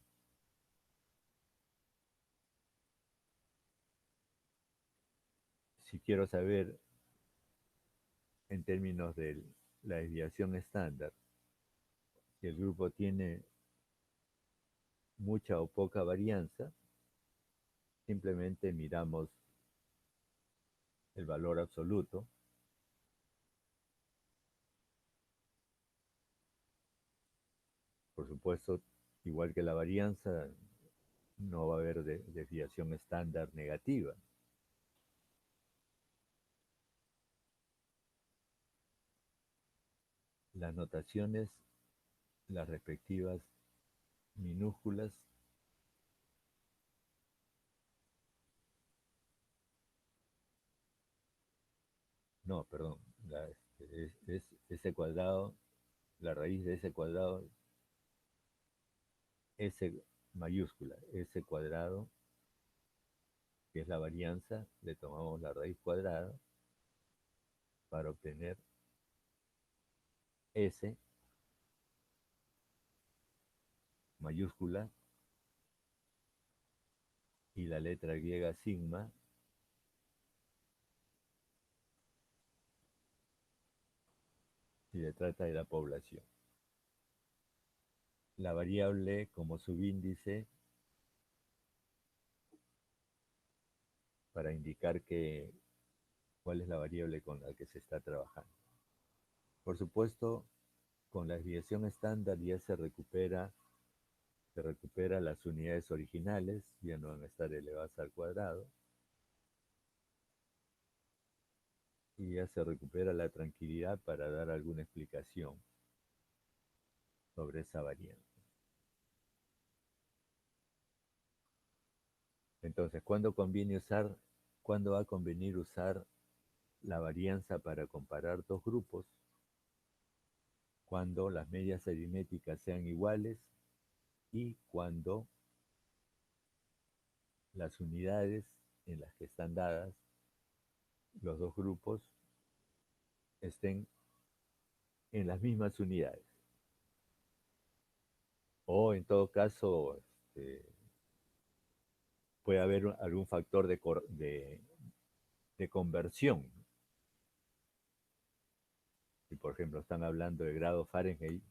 Si quiero saber en términos de la desviación estándar, si el grupo tiene mucha o poca varianza, simplemente miramos el valor absoluto. Por supuesto, igual que la varianza, no va a haber desviación estándar negativa. Las notaciones, las respectivas minúsculas, no, perdón, es ese cuadrado, la raíz de ese cuadrado, S mayúscula, S cuadrado, que es la varianza, le tomamos la raíz cuadrada para obtener S mayúscula y la letra griega sigma si se trata de la población. La variable como subíndice para indicar que cuál es la variable con la que se está trabajando. Por supuesto, con la desviación estándar ya se recupera las unidades originales, ya no van a estar elevadas al cuadrado, y ya se recupera la tranquilidad para dar alguna explicación sobre esa variante. Entonces, ¿cuándo va a convenir usar la varianza para comparar dos grupos? Cuando las medias aritméticas sean iguales y cuando las unidades en las que están dadas los dos grupos estén en las mismas unidades. O en todo caso, puede haber algún factor de conversión. Si por ejemplo están hablando de grados Fahrenheit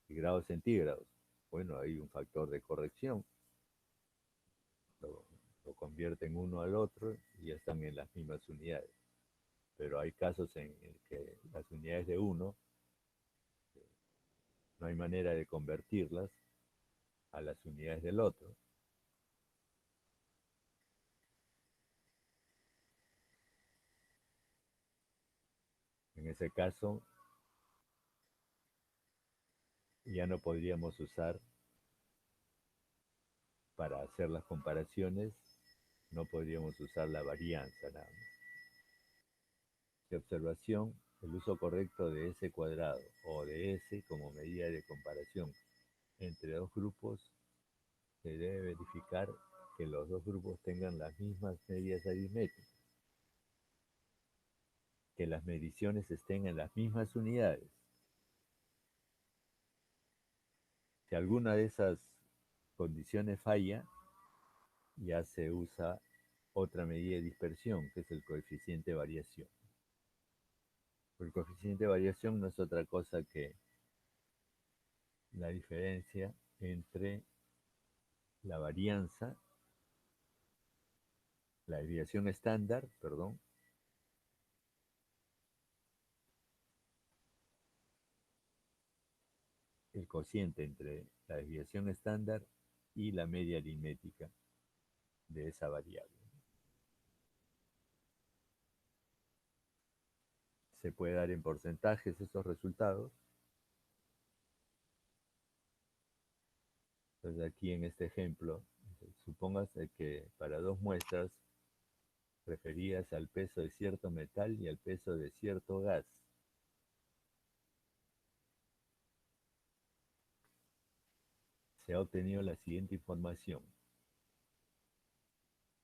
y grados centígrados, bueno, hay un factor de corrección, lo convierten uno al otro y ya están en las mismas unidades. Pero hay casos en que las unidades de uno no hay manera de convertirlas a las unidades del otro. En ese caso, ya no podríamos usar, para hacer las comparaciones, no podríamos usar la varianza nada más. De observación, el uso correcto de S cuadrado o de S como medida de comparación entre dos grupos, se debe verificar que los dos grupos tengan las mismas medias aritméticas, que las mediciones estén en las mismas unidades. Si alguna de esas condiciones falla, ya se usa otra medida de dispersión, que es el coeficiente de variación. El coeficiente de variación no es otra cosa que la diferencia entre la varianza, la desviación estándar, perdón, el cociente entre la desviación estándar y la media aritmética de esa variable. Se puede dar en porcentajes estos resultados. Entonces aquí en este ejemplo, supóngase que para dos muestras referidas al peso de cierto metal y al peso de cierto gas, se ha obtenido la siguiente información.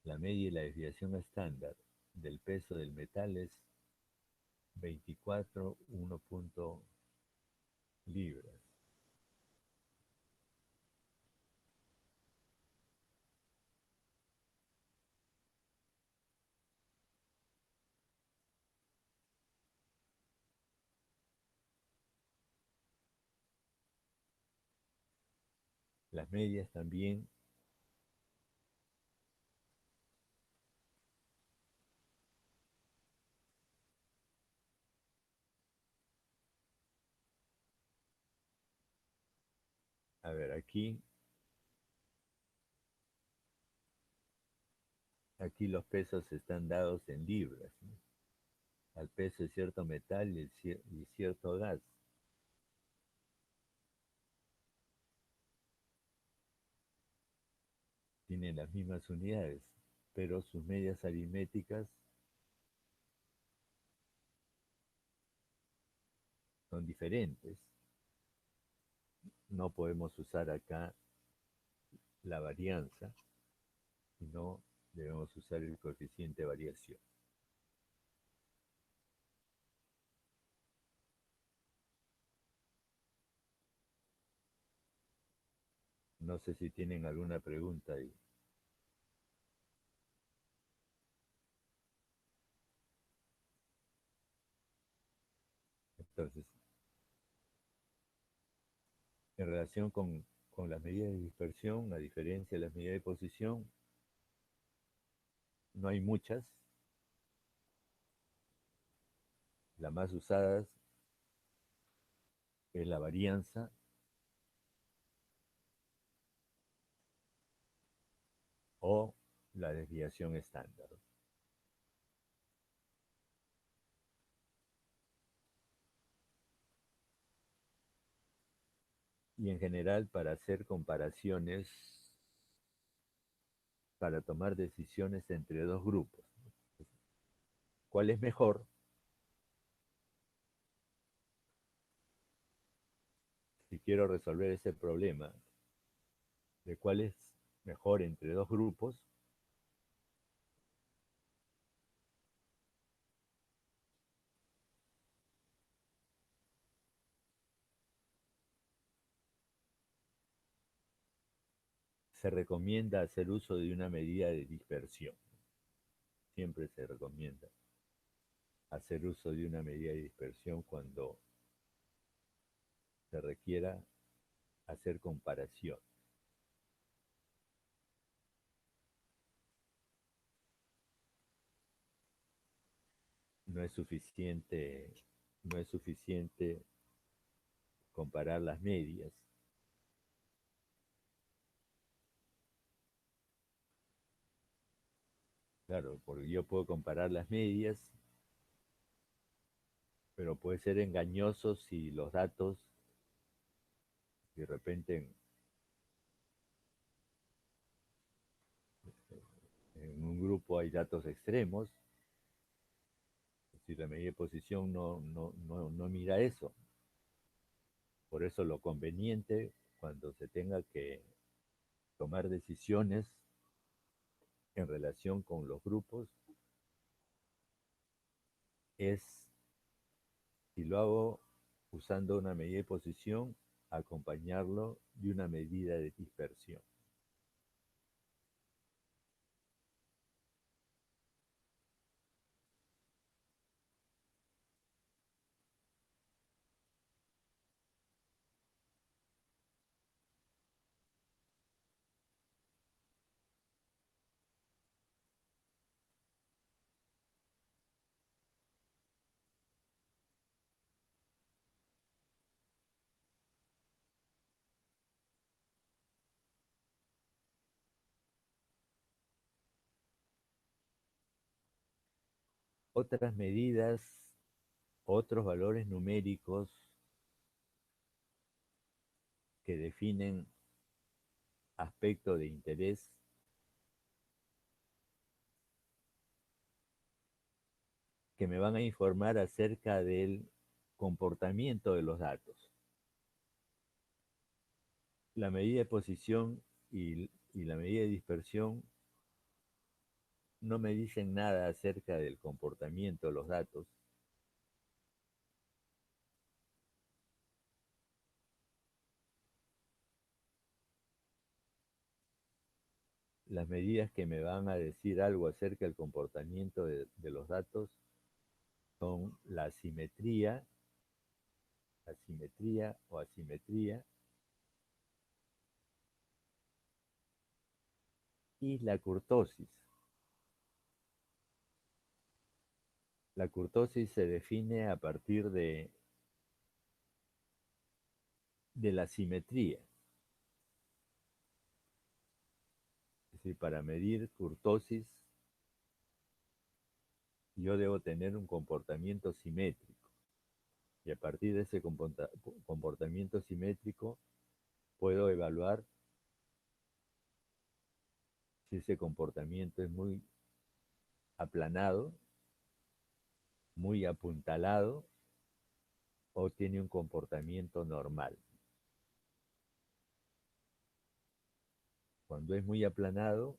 La media y la desviación estándar del peso del metal es 24,1 libras. Las medias también a ver, aquí los pesos están dados en libras, ¿no? Al peso de cierto metal y cierto gas. Tienen las mismas unidades, pero sus medias aritméticas son diferentes. No podemos usar acá la varianza, sino debemos usar el coeficiente de variación. No sé si tienen alguna pregunta ahí. Entonces, en relación con las medidas de dispersión, a diferencia de las medidas de posición, no hay muchas. La más usada es la varianza o la desviación estándar. Y en general para hacer comparaciones, para tomar decisiones entre dos grupos. ¿Cuál es mejor? Si quiero resolver ese problema de cuál es mejor entre dos grupos, se recomienda hacer uso de una medida de dispersión. Siempre se recomienda hacer uso de una medida de dispersión cuando se requiera hacer comparación. No es suficiente comparar las medias. Claro, porque yo puedo comparar las medias, pero puede ser engañoso si los datos, de repente en un grupo hay datos extremos, si la medida de posición no mira eso. Por eso lo conveniente cuando se tenga que tomar decisiones en relación con los grupos es, si lo hago usando una medida de posición, acompañarlo de una medida de dispersión. Otras medidas, otros valores numéricos que definen aspectos de interés que me van a informar acerca del comportamiento de los datos. La medida de posición y la medida de dispersión no me dicen nada acerca del comportamiento de los datos. Las medidas que me van a decir algo acerca del comportamiento de los datos son la simetría o asimetría y la kurtosis. La kurtosis se define a partir de la simetría. Es decir, para medir kurtosis, yo debo tener un comportamiento simétrico. Y a partir de ese comportamiento simétrico, puedo evaluar si ese comportamiento es muy aplanado, muy apuntalado, o tiene un comportamiento normal. Cuando es muy aplanado,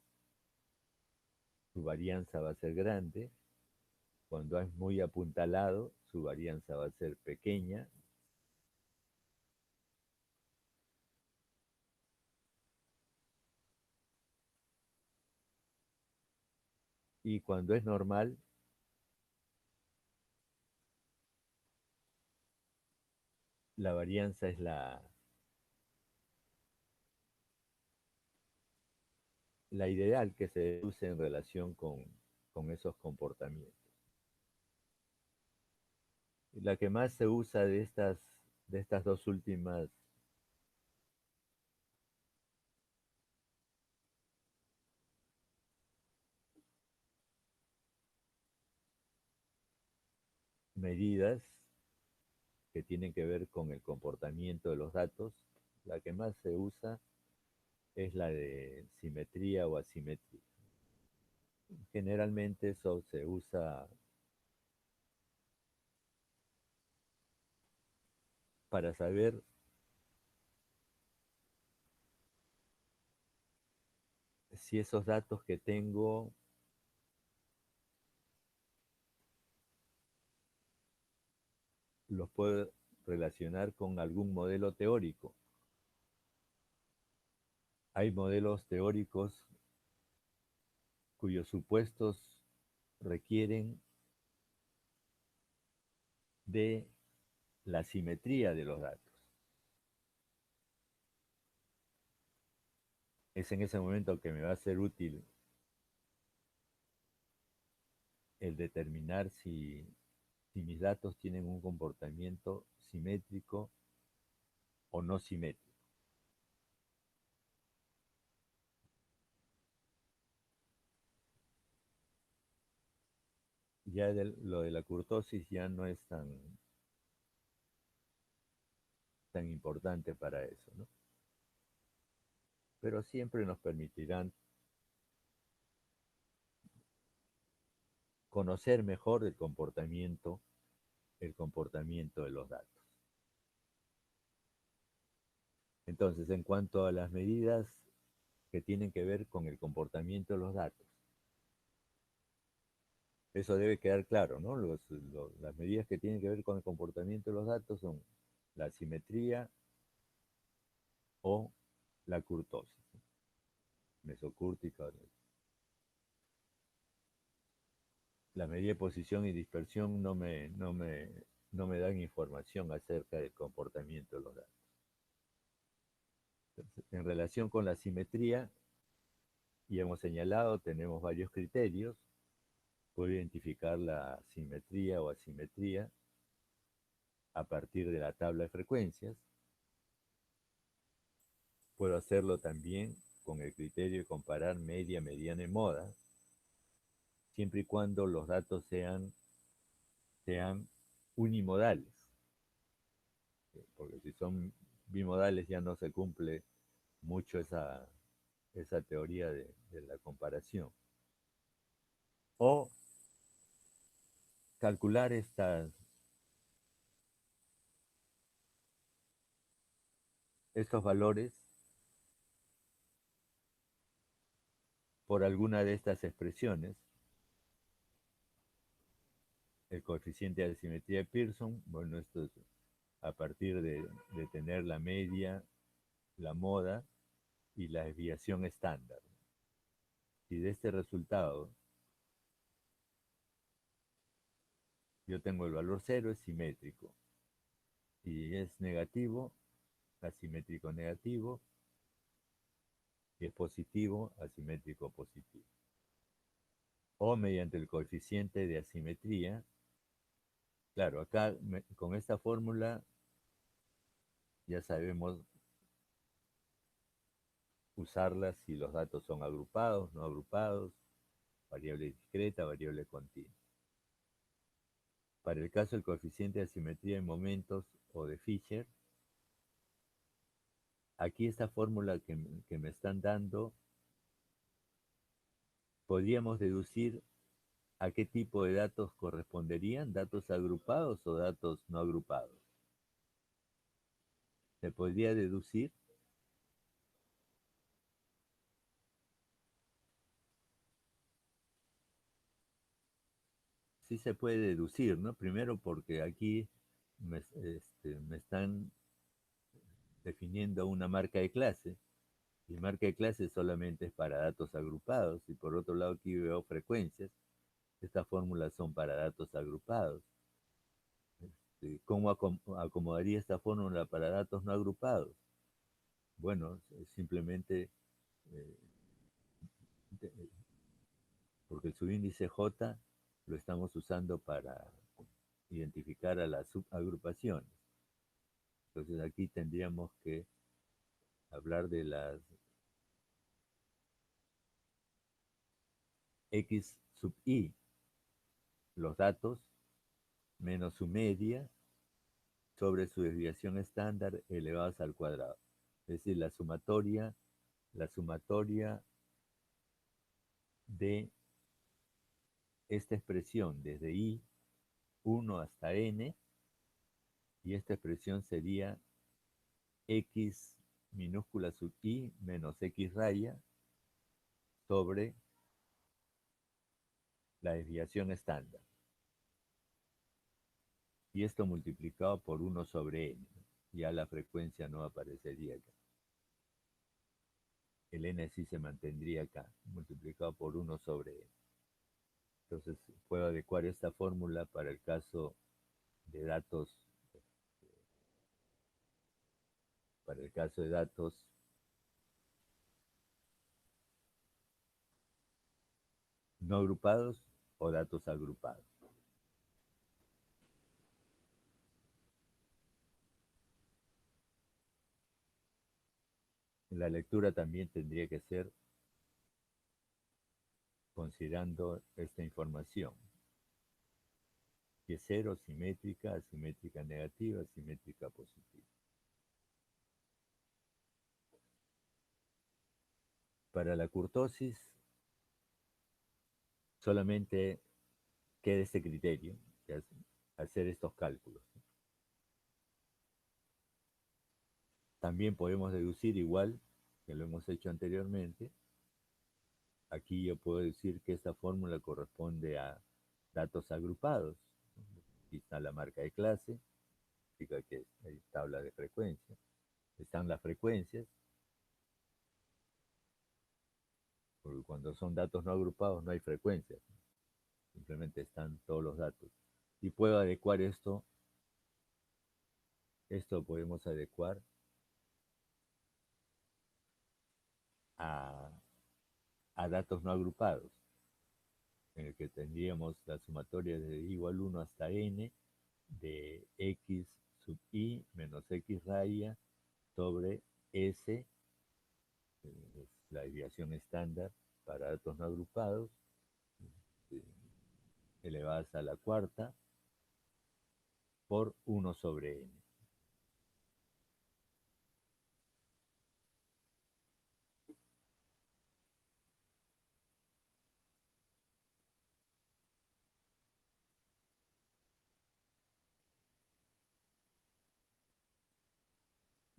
su varianza va a ser grande. Cuando es muy apuntalado, su varianza va a ser pequeña. Y cuando es normal, la varianza es la ideal que se deduce en relación con esos comportamientos. La que más se usa de estas dos últimas medidas que tienen que ver con el comportamiento de los datos, la que más se usa es la de simetría o asimetría. Generalmente eso se usa para saber si esos datos que tengo los puedo relacionar con algún modelo teórico. Hay modelos teóricos cuyos supuestos requieren de la simetría de los datos. Es en ese momento que me va a ser útil el determinar si mis datos tienen un comportamiento simétrico o no simétrico. Ya lo de la kurtosis ya no es tan importante para eso, ¿no? Pero siempre nos permitirán conocer mejor el comportamiento de los datos. Entonces, en cuanto a las medidas que tienen que ver con el comportamiento de los datos, eso debe quedar claro, ¿no? Las medidas que tienen que ver con el comportamiento de los datos son la simetría o la kurtosis, mesocúrtica. La medida de posición y dispersión no me dan información acerca del comportamiento de los datos. Entonces, en relación con la simetría, ya hemos señalado, tenemos varios criterios. Puedo identificar la simetría o asimetría a partir de la tabla de frecuencias. Puedo hacerlo también con el criterio de comparar media, mediana y moda, siempre y cuando los datos sean unimodales. Porque si son bimodales ya no se cumple mucho esa teoría de la comparación. O calcular estos valores por alguna de estas expresiones. El coeficiente de asimetría de Pearson, bueno, esto es a partir de tener la media, la moda y la desviación estándar. Si de este resultado yo tengo el valor 0, es simétrico. Si es negativo, asimétrico negativo. Si es positivo, asimétrico positivo. O mediante el coeficiente de asimetría. Claro, acá con esta fórmula ya sabemos usarla si los datos son agrupados, no agrupados, variable discreta, variable continua. Para el caso del coeficiente de asimetría en momentos o de Fisher, aquí esta fórmula que me están dando, podríamos deducir a qué tipo de datos corresponderían, datos agrupados o datos no agrupados. Se podría deducir. Sí se puede deducir, ¿no? Primero porque aquí me están definiendo una marca de clase, y marca de clase solamente es para datos agrupados, y por otro lado aquí veo frecuencias. Estas fórmulas son para datos agrupados. ¿Cómo acomodaría esta fórmula para datos no agrupados? Bueno, simplemente eh, porque el subíndice J lo estamos usando identificar a las subagrupaciones. Entonces aquí tendríamos que hablar de las X sub I, los datos menos su media sobre su desviación estándar elevadas al cuadrado. Es decir, la sumatoria de esta expresión desde I1 hasta N, y esta expresión sería X minúscula sub I menos X raya sobre la desviación estándar. Y esto multiplicado por 1 sobre N. Ya la frecuencia no aparecería acá. El N sí se mantendría acá, multiplicado por 1 sobre N. Entonces, puedo adecuar esta fórmula para el caso de datos, no agrupados o datos agrupados. La lectura también tendría que ser considerando esta información. Que es cero, simétrica, asimétrica negativa, simétrica positiva. Para la kurtosis, solamente queda este criterio, que es hacer estos cálculos. También podemos deducir igual que lo hemos hecho anteriormente. Aquí yo puedo decir que esta fórmula corresponde a datos agrupados. Aquí está la marca de clase, significa que hay tabla de frecuencia. Están las frecuencias, porque cuando son datos no agrupados no hay frecuencias, simplemente están todos los datos. Y puedo adecuar esto podemos adecuar a datos no agrupados, en el que tendríamos la sumatoria de igual 1 hasta n de x sub i menos x raya sobre s, es la desviación estándar para datos no agrupados, elevadas a la cuarta, por 1 sobre n.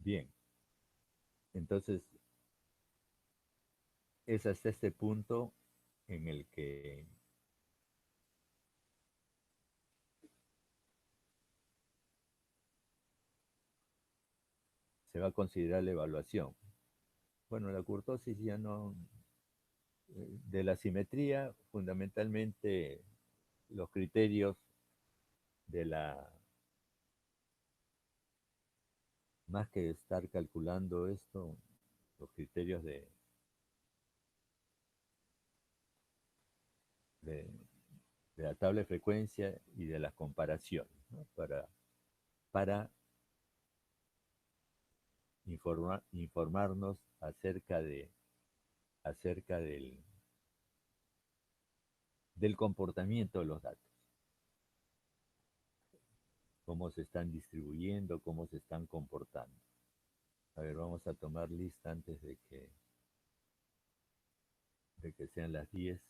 Bien, entonces es hasta este punto en el que se va a considerar la evaluación. Bueno, la kurtosis ya no, de la simetría, fundamentalmente los criterios de la, más que estar calculando esto, los criterios de la tabla de frecuencia y de las comparaciones, ¿no? Para informarnos acerca del comportamiento de los datos, cómo se están distribuyendo, cómo se están comportando. A ver, vamos a tomar lista antes de que sean las 10.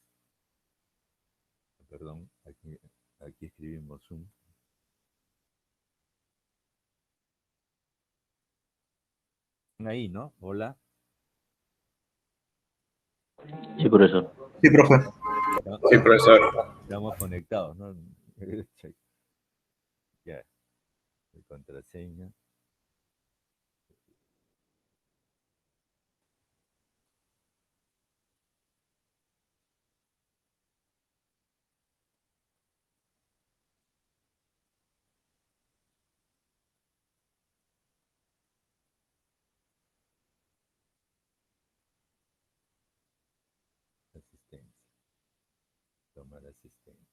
Perdón, aquí escribimos un. Ahí, ¿no? Hola. Sí, profesor. Sí, profe. Sí, profesor. Estamos conectados, ¿no? Ya, contraseña. Asistencia. Tomar asistencia.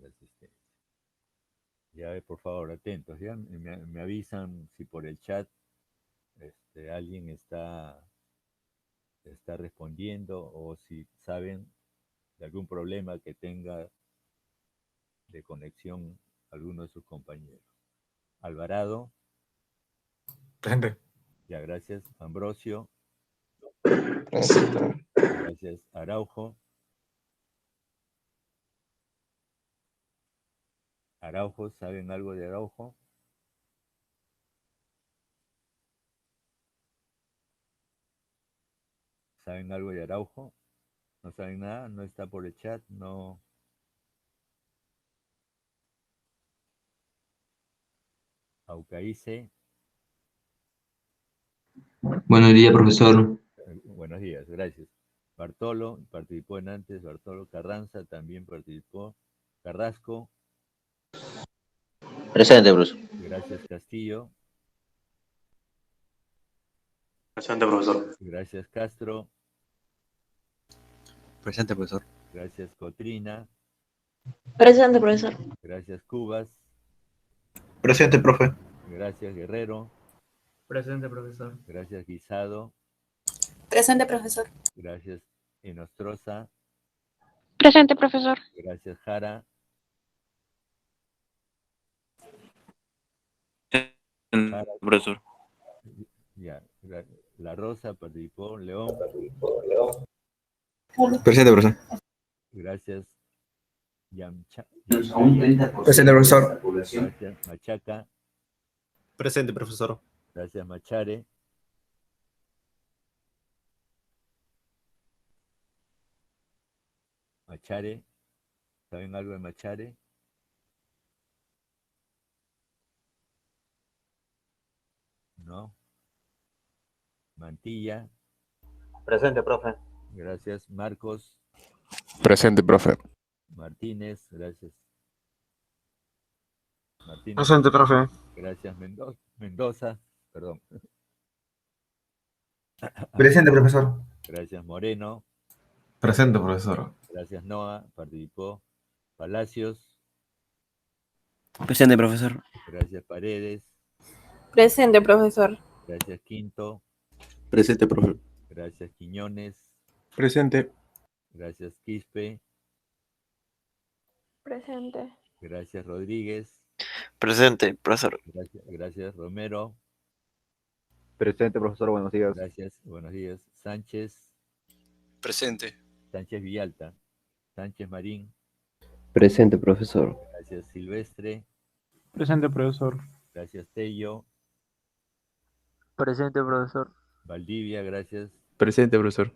la asistencia. Ya, por favor, atentos, ya me avisan si por el chat alguien está respondiendo o si saben de algún problema que tenga de conexión alguno de sus compañeros. Alvarado. Presente. Ya, gracias. Ambrosio. Presente. Gracias. Araujo. Araujo, ¿saben algo de Araujo? ¿Saben algo de Araujo? ¿No saben nada? ¿No está por el chat? No. Aucaice. Buenos días, profesor. Buenos días, gracias. Bartolo participó en antes. Bartolo Carranza también participó. Carrasco. Presente, profesor. Gracias, Castillo. Presente, profesor. Gracias, Castro. Presente, profesor. Gracias, Cotrina. Presente, profesor. Gracias, Cubas. Presente, profe. Gracias, Guerrero. Presente, profesor. Gracias, Guisado. Presente, profesor. Gracias, Enostroza. Presente, profesor. Gracias, Jara. Profesor. Ya, La Rosa participó. León. Presente, profesor. Gracias. Presente, profesor. Gracias, Machaca. Presente, profesor. Gracias, Machare. Machare. ¿Saben algo de Machare? ¿No? Mantilla. Presente, profe. Gracias, Marcos. Presente, profe. Martínez, gracias. Martínez. Presente, profe. Gracias, Mendoza, perdón. Presente, profesor. Gracias, Moreno. Presente, profesor. Gracias, Noah, participó. Palacios. Presente, profesor. Gracias, Paredes. Presente, profesor. Gracias, Quinto. Presente, profe. Gracias, Quiñones. Presente. Gracias, Quispe. Presente. Gracias, Rodríguez. Presente, profesor. Gracias, Romero. Presente, profesor. Buenos días. Gracias, buenos días. Sánchez. Presente. Sánchez Villalta. Sánchez Marín. Presente, profesor. Gracias, Silvestre. Presente, profesor. Gracias, Tello. Presente, profesor. Valdivia, gracias. Presente, profesor.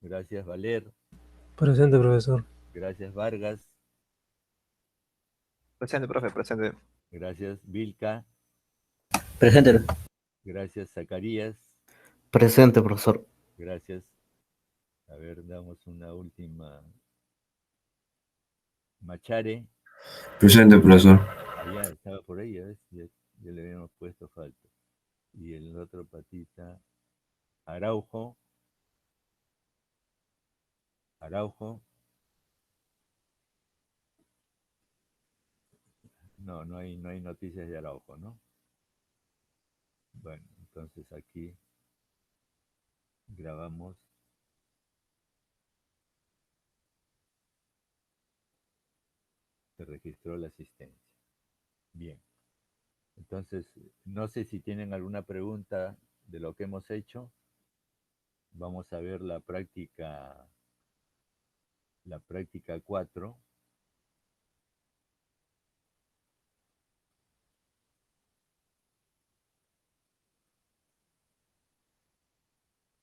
Gracias, Valer. Presente, profesor. Gracias, Vargas. Presente, profe. Presente. Gracias, Vilca. Presente. Gracias, Zacarías. Presente, profesor. Gracias. A ver, damos una última. Machare. Presente, profesor. Allá estaba por ahí, ¿ves? Ya le habíamos puesto falta. Y el otro patita. Araujo. Araujo. No hay noticias de Araujo, ¿no? Bueno, entonces aquí grabamos. Se registró la asistencia. Bien. Entonces, no sé si tienen alguna pregunta de lo que hemos hecho. Vamos a ver la práctica 4.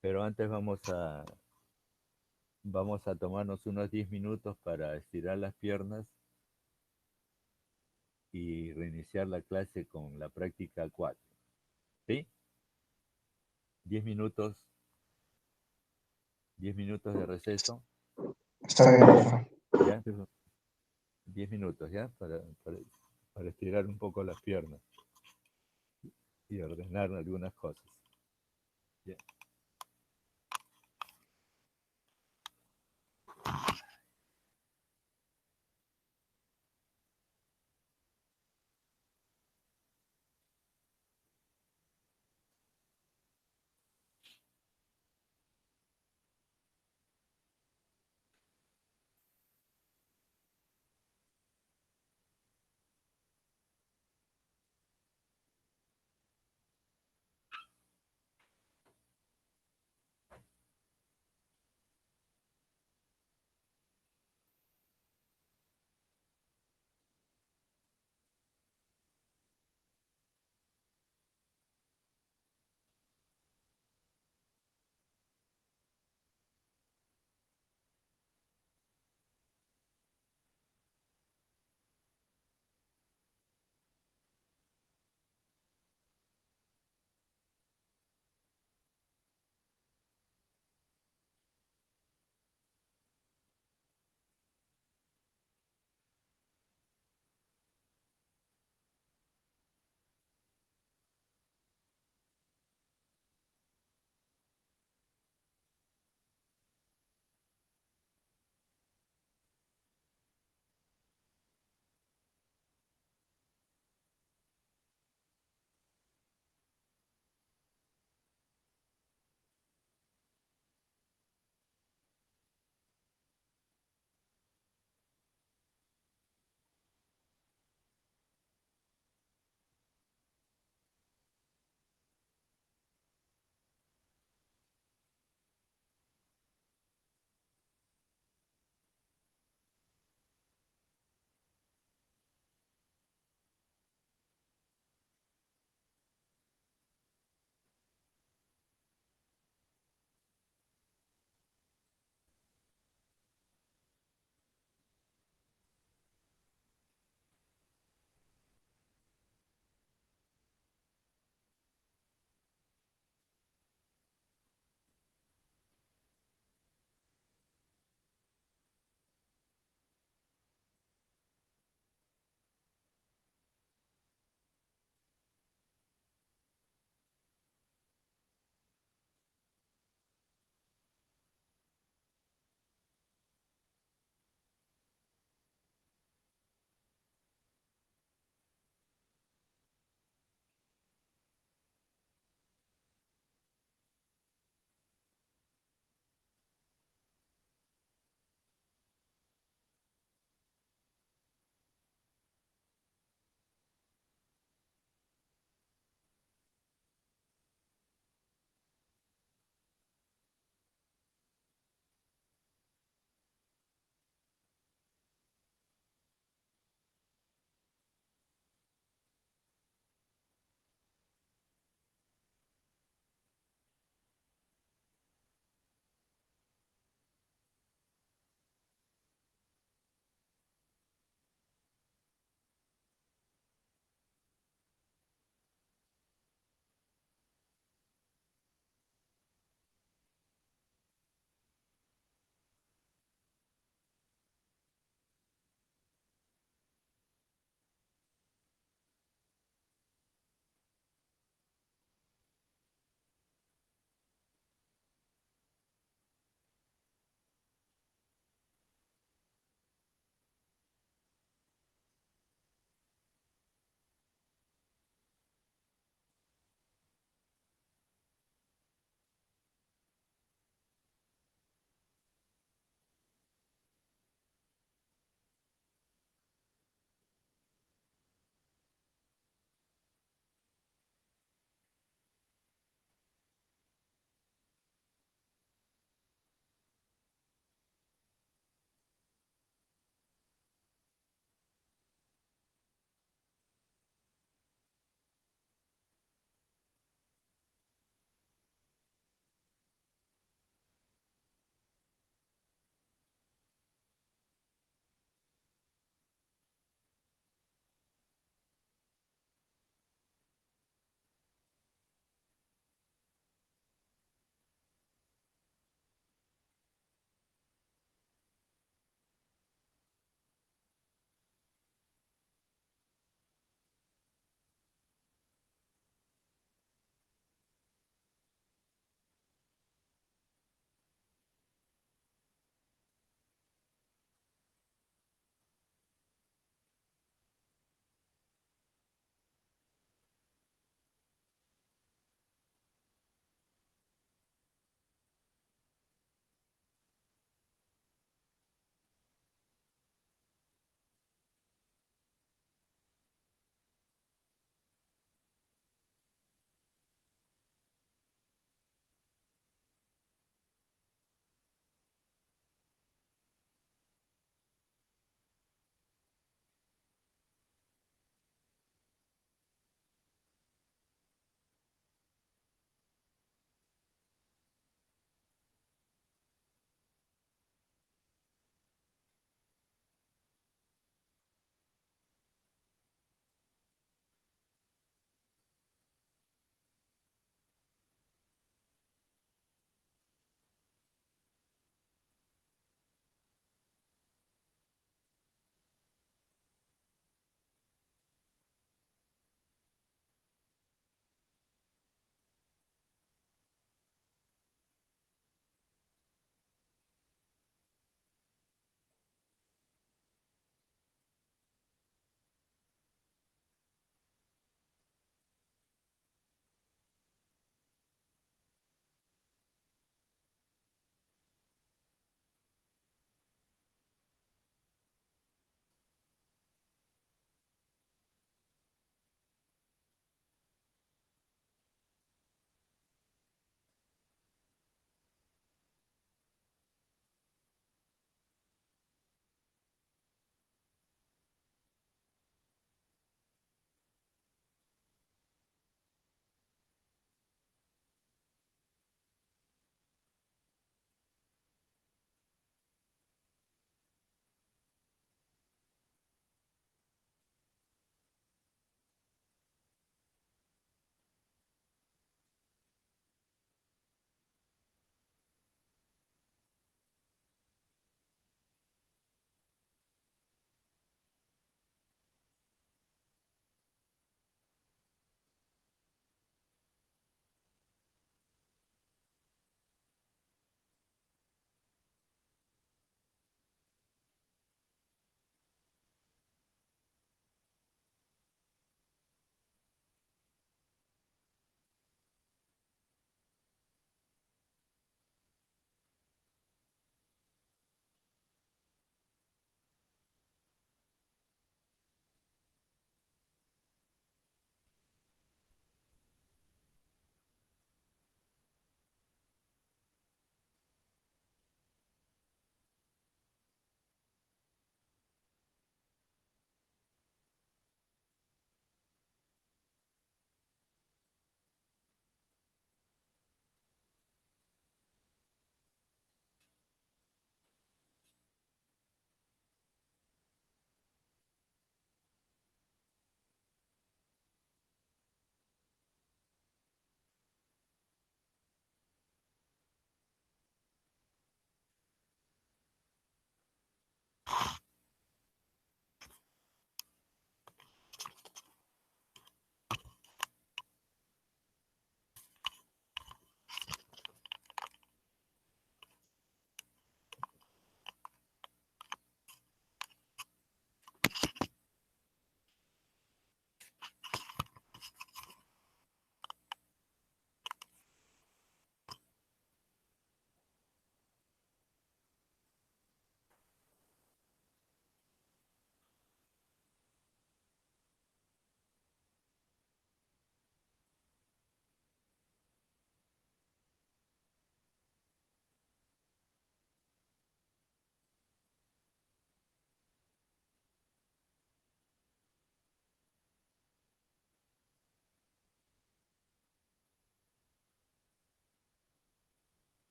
Pero antes vamos a tomarnos unos 10 minutos para estirar las piernas y reiniciar la clase con la práctica 4. ¿Sí? 10 minutos de receso. Está bien, profe. ¿Ya? 10 minutos, ¿ya? Para estirar un poco las piernas y ordenar algunas cosas. ¿Ya?